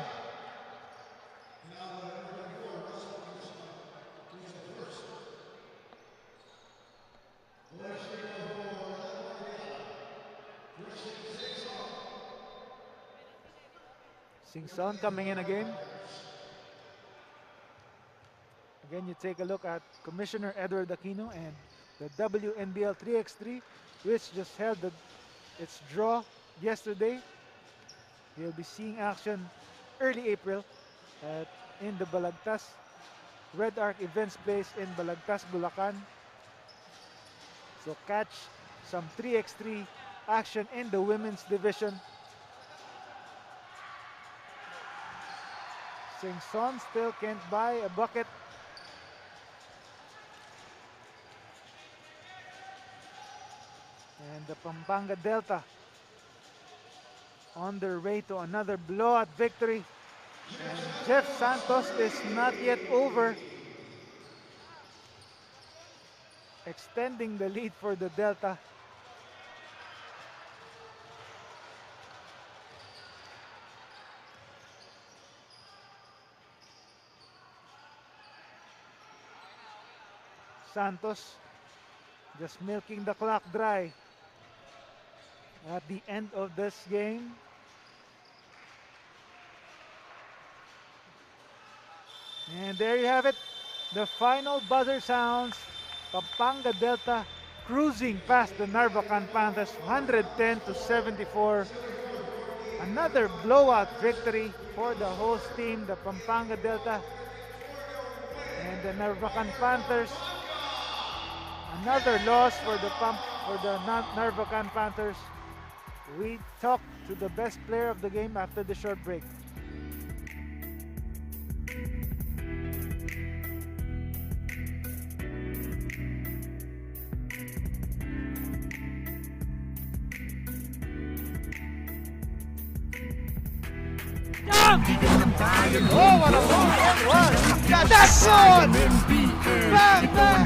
Singson coming in again. Again, you take a look at Commissioner Edward Aquino and the WNBL 3x3, which just held its draw yesterday. We'll be seeing action early April in the Balagtas Red Arc Events Place in Balagtas, Bulacan. So catch some 3x3 action in the women's division. Singson still can't buy a bucket. And the Pampanga Delta on their way to another blowout victory. And Jeff Santos is not yet over, extending the lead for the Delta. Santos just milking the clock dry at the end of this game. And there you have it. The final buzzer sounds. Pampanga Delta cruising past the Narvacan Panthers 110-74. Another blowout victory for the host team, the Pampanga Delta. And the Narvacan Panthers, another loss for the Narvacan Panthers. We talked to the best player of the game after the short break. Oh, what a ball that was! Yeah, that's good! Bang, bang!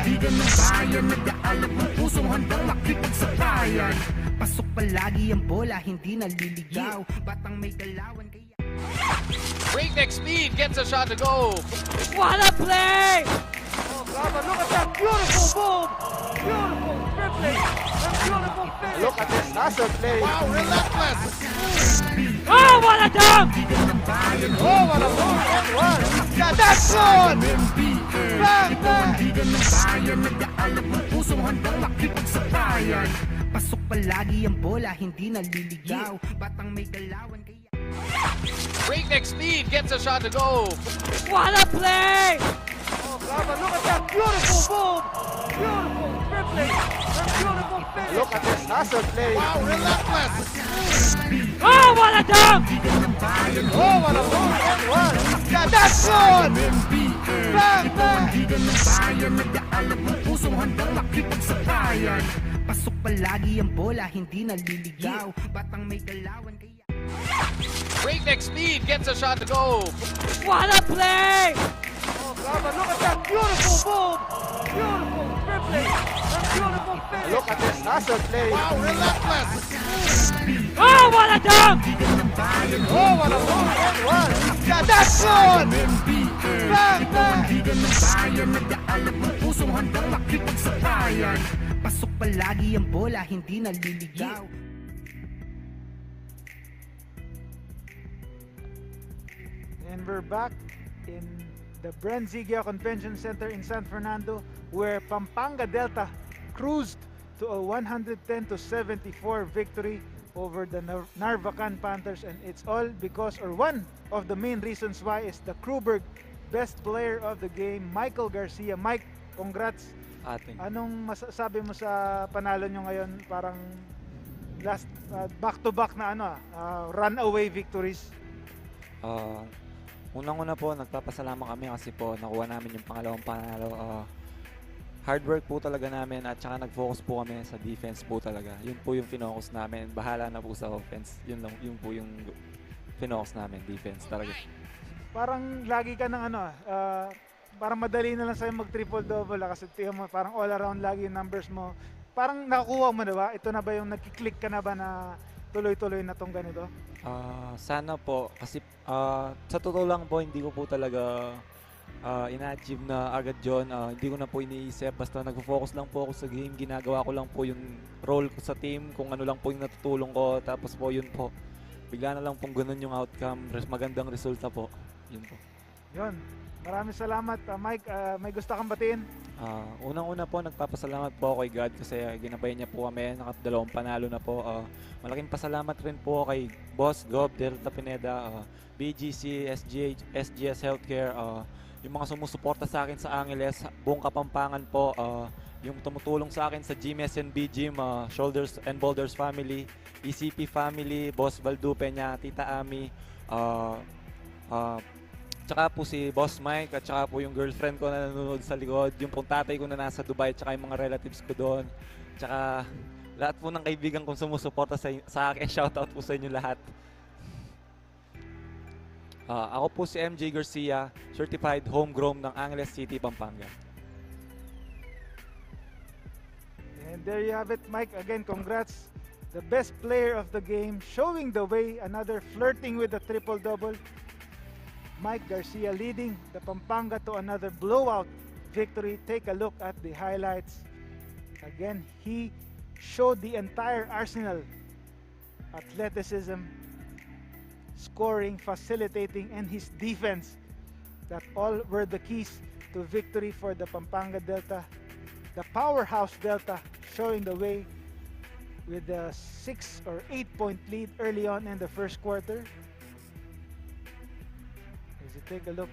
Pasok palagi ang bola, hindi naliligaw. Batang may galawan kaya... Breakneck speed gets a shot to go. What a play! Oh, Gaba, look at that beautiful move! Beautiful dribbling! And beautiful finish! Look at this hustle play! Wow, relentless. Oh, what a dunk! Oh, what a ball that was! Yeah, that's good! Bang, bang! Pasok palagi ang bola, hindi naliligaw. Batang may galawan kaya... Breakneck speed gets a shot to go. What a play! Oh, Gaba, look at that beautiful move! Beautiful dribbling! And beautiful finish! Look at this hustle play! Wow, relentless. Oh, what a dunk! Oh, what a ball that was! Yeah, that's good! Bang, bang! Pasok palagi ang bola, hindi naliligaw. Batang may galawan kaya... Breakneck speed gets a shot to go. What a play! Oh, Gaba, look at that beautiful move! Beautiful dribbling! And beautiful finish! Look at this hustle play! Wow, relentless. Oh, what a dunk! Oh, what a ball that was! Yeah, that's good! Bang, bang! Pasok palagi ang bola, hindi naliligaw. And we're back in the Brenzigio Convention Center in San Fernando, where Pampanga Delta cruised to a 110-74 victory over the Narvacan Panthers, and it's all because, or one of the main reasons why, is the Kruberg best player of the game, Michael Garcia. Mike, congrats. Anong masasabi mo sa panalo nyo ngayon? Parang last back-to-back na runaway victories. Unang-una po, nagpapasalamat kami kasi po nakuha namin yung pangalawang panalo. Hard work po talaga namin at saka nag-focus po kami sa defense po talaga. Yun po yung finokus namin. Bahala na po sa offense. Yun po yung finokus namin, defense talaga. Parang lagi ka ng parang madali na lang sa'yo mag-triple-double kasi tingnan mo, parang all-around lagi yung numbers mo. Parang nakukuha mo na ba? Ito na ba yung nagkiklik ka na ba na tuloy-tuloy na tong ganito? Sana po kasi sa totoo lang po hindi ko po talaga ina-achieve na agad yun. Hindi ko na po iniisip, basta nag-focus lang po ako sa game, ginagawa ko lang po yung role ko sa team, kung ano lang po yung natutulong ko, tapos po yun po, bigla na lang pong ganun yung outcome, magandang resulta po, yun po. Yun, maraming salamat Mike. May gusto kang batiin? Unang-una po, nagpapasalamat po kay God kasi ginabay niya po kami, nakadalawang panalo na po. Malaking pasalamat rin po kay Boss Gob, Delta Pineda, BGC, SGS Healthcare, yung mga sumusuporta sa akin sa Angeles, buong Kapampangan po, yung tumutulong sa akin sa GMSNB Gym, Shoulders and Boulders Family, ECP Family, Boss Valdo Peña, Tita Ami, tsaka po si Boss Mike at tsaka po yung girlfriend ko na nanonood sa likod, yung pong tatay ko na nasa Dubai, tsaka yung mga relatives ko doon, tsaka lahat po ng kaibigan kong sumusuporta sa akin, shoutout po sa inyo lahat. Ako po si MJ Garcia, certified homegrown ng Angeles City, Pampanga. And there you have it, Mike. Again, congrats. The best player of the game, showing the way, another flirting with the triple-double. Mike Garcia leading the Pampanga to another blowout victory. Take a look at the highlights. Again, he showed the entire arsenal: athleticism, scoring, facilitating, and his defense. That all were the keys to victory for the Pampanga Delta. The powerhouse Delta showing the way with a 6 or 8 point lead early on in the first quarter. As you take a look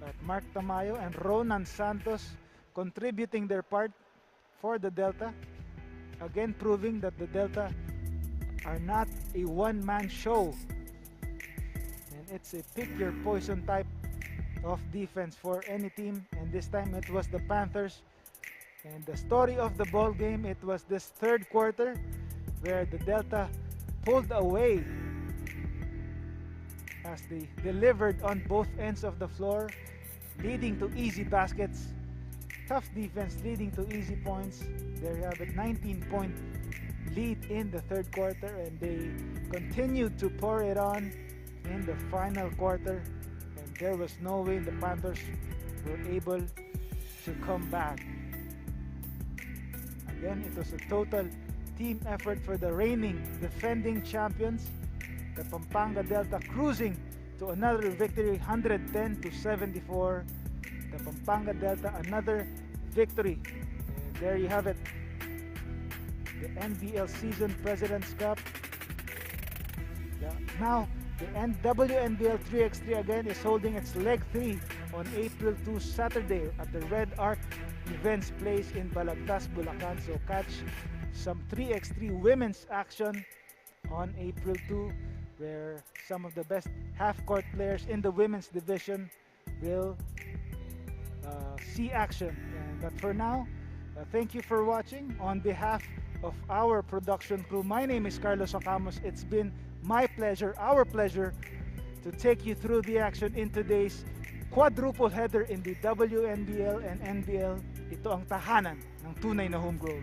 at Mark Tamayo and Ronan Santos contributing their part for the Delta, again proving that the Delta are not a one-man show, and it's a pick your poison type of defense for any team, and this time it was the Panthers. And the story of the ball game, it was this third quarter where the Delta pulled away as they delivered on both ends of the floor, leading to easy baskets. Tough defense leading to easy points. There you have a 19-point lead in the third quarter, and they continued to pour it on in the final quarter, and there was no way the Panthers were able to come back. Again, it was a total team effort for the reigning defending champions, the Pampanga Delta, cruising to another victory, 110-74. The Pampanga Delta, another victory. And there you have it, the NBL Season President's Cup. Now the WNBL 3x3 again is holding its leg 3 on April 2, Saturday, at the Red Arc Events Place in Balagtas, Bulacan. So catch some 3x3 women's action on April 2, where some of the best half-court players in the women's division will see action. But for now, thank you for watching. On behalf of our production crew, my name is Carlos Acamos. It's been my pleasure, our pleasure, to take you through the action in today's quadruple header in the WNBL and NBL. Ito ang tahanan ng tunay na homegrown.